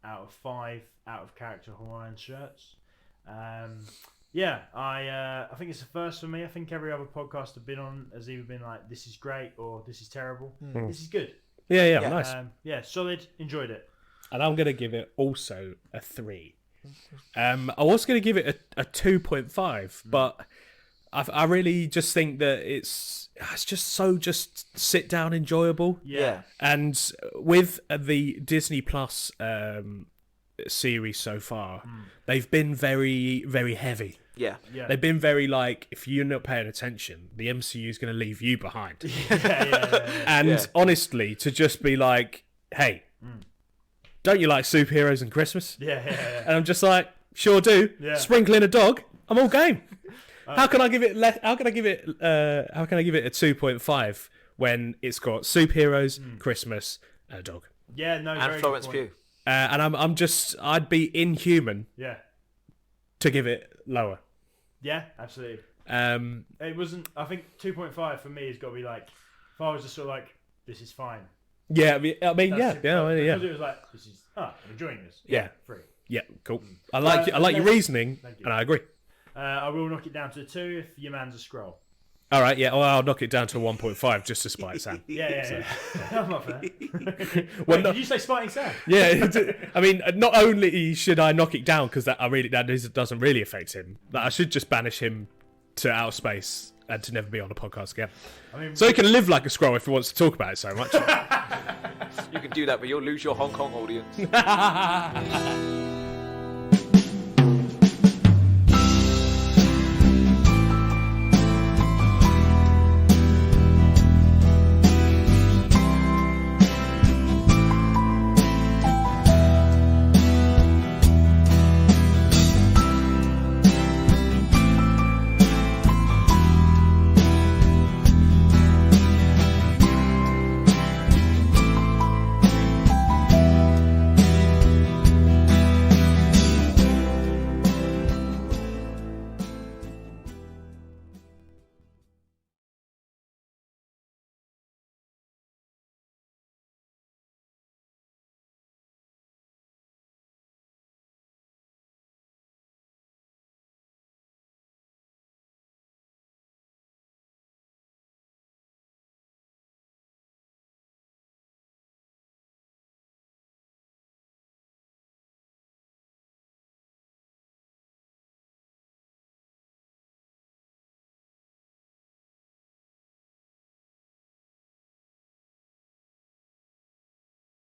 out of 5 out of character Hawaiian shirts. Yeah, I think it's a first for me. I think every other podcast I've been on has either been like, this is great or this is terrible. This is good. Yeah, nice. Yeah, solid. Enjoyed it. And I'm going to give it also a 3. I was going to give it a 2.5, but I really just think that it's just so sit down enjoyable. Yeah. And with the Disney Plus series so far, they've been very, very heavy. Yeah. They've been very like, if you're not paying attention, the MCU is going to leave you behind. And honestly, to just be like, hey, don't you like superheroes and Christmas? Yeah. And I'm just like, sure do. Yeah. Sprinkle in a dog, I'm all game. How can I give it? How can I give it a 2.5 when it's got superheroes, Christmas, and a dog? Yeah, no. And very Florence good Pugh. point. And I'd be inhuman Yeah. to give it lower. Yeah, absolutely. It wasn't. I think 2.5 for me has got to be like, if I was just sort of like, this is fine. Yeah, I mean, Because yeah. it was like, I'm enjoying this. Yeah. 3. Yeah, cool. I like your reasoning, Thank you. and I agree. I will knock it down to a 2 if your man's a scroll. All right, yeah. Well, I'll knock it down to a 1.5 just to spite Sam. Yeah. I'm not fair. Well, Did you say spiting Sam? Yeah, I mean, not only should I knock it down because that doesn't really affect him, but I should just banish him to outer space and to never be on a podcast again. So he can live like a scroll if he wants to talk about it so much. You can do that, but you'll lose your Hong Kong audience.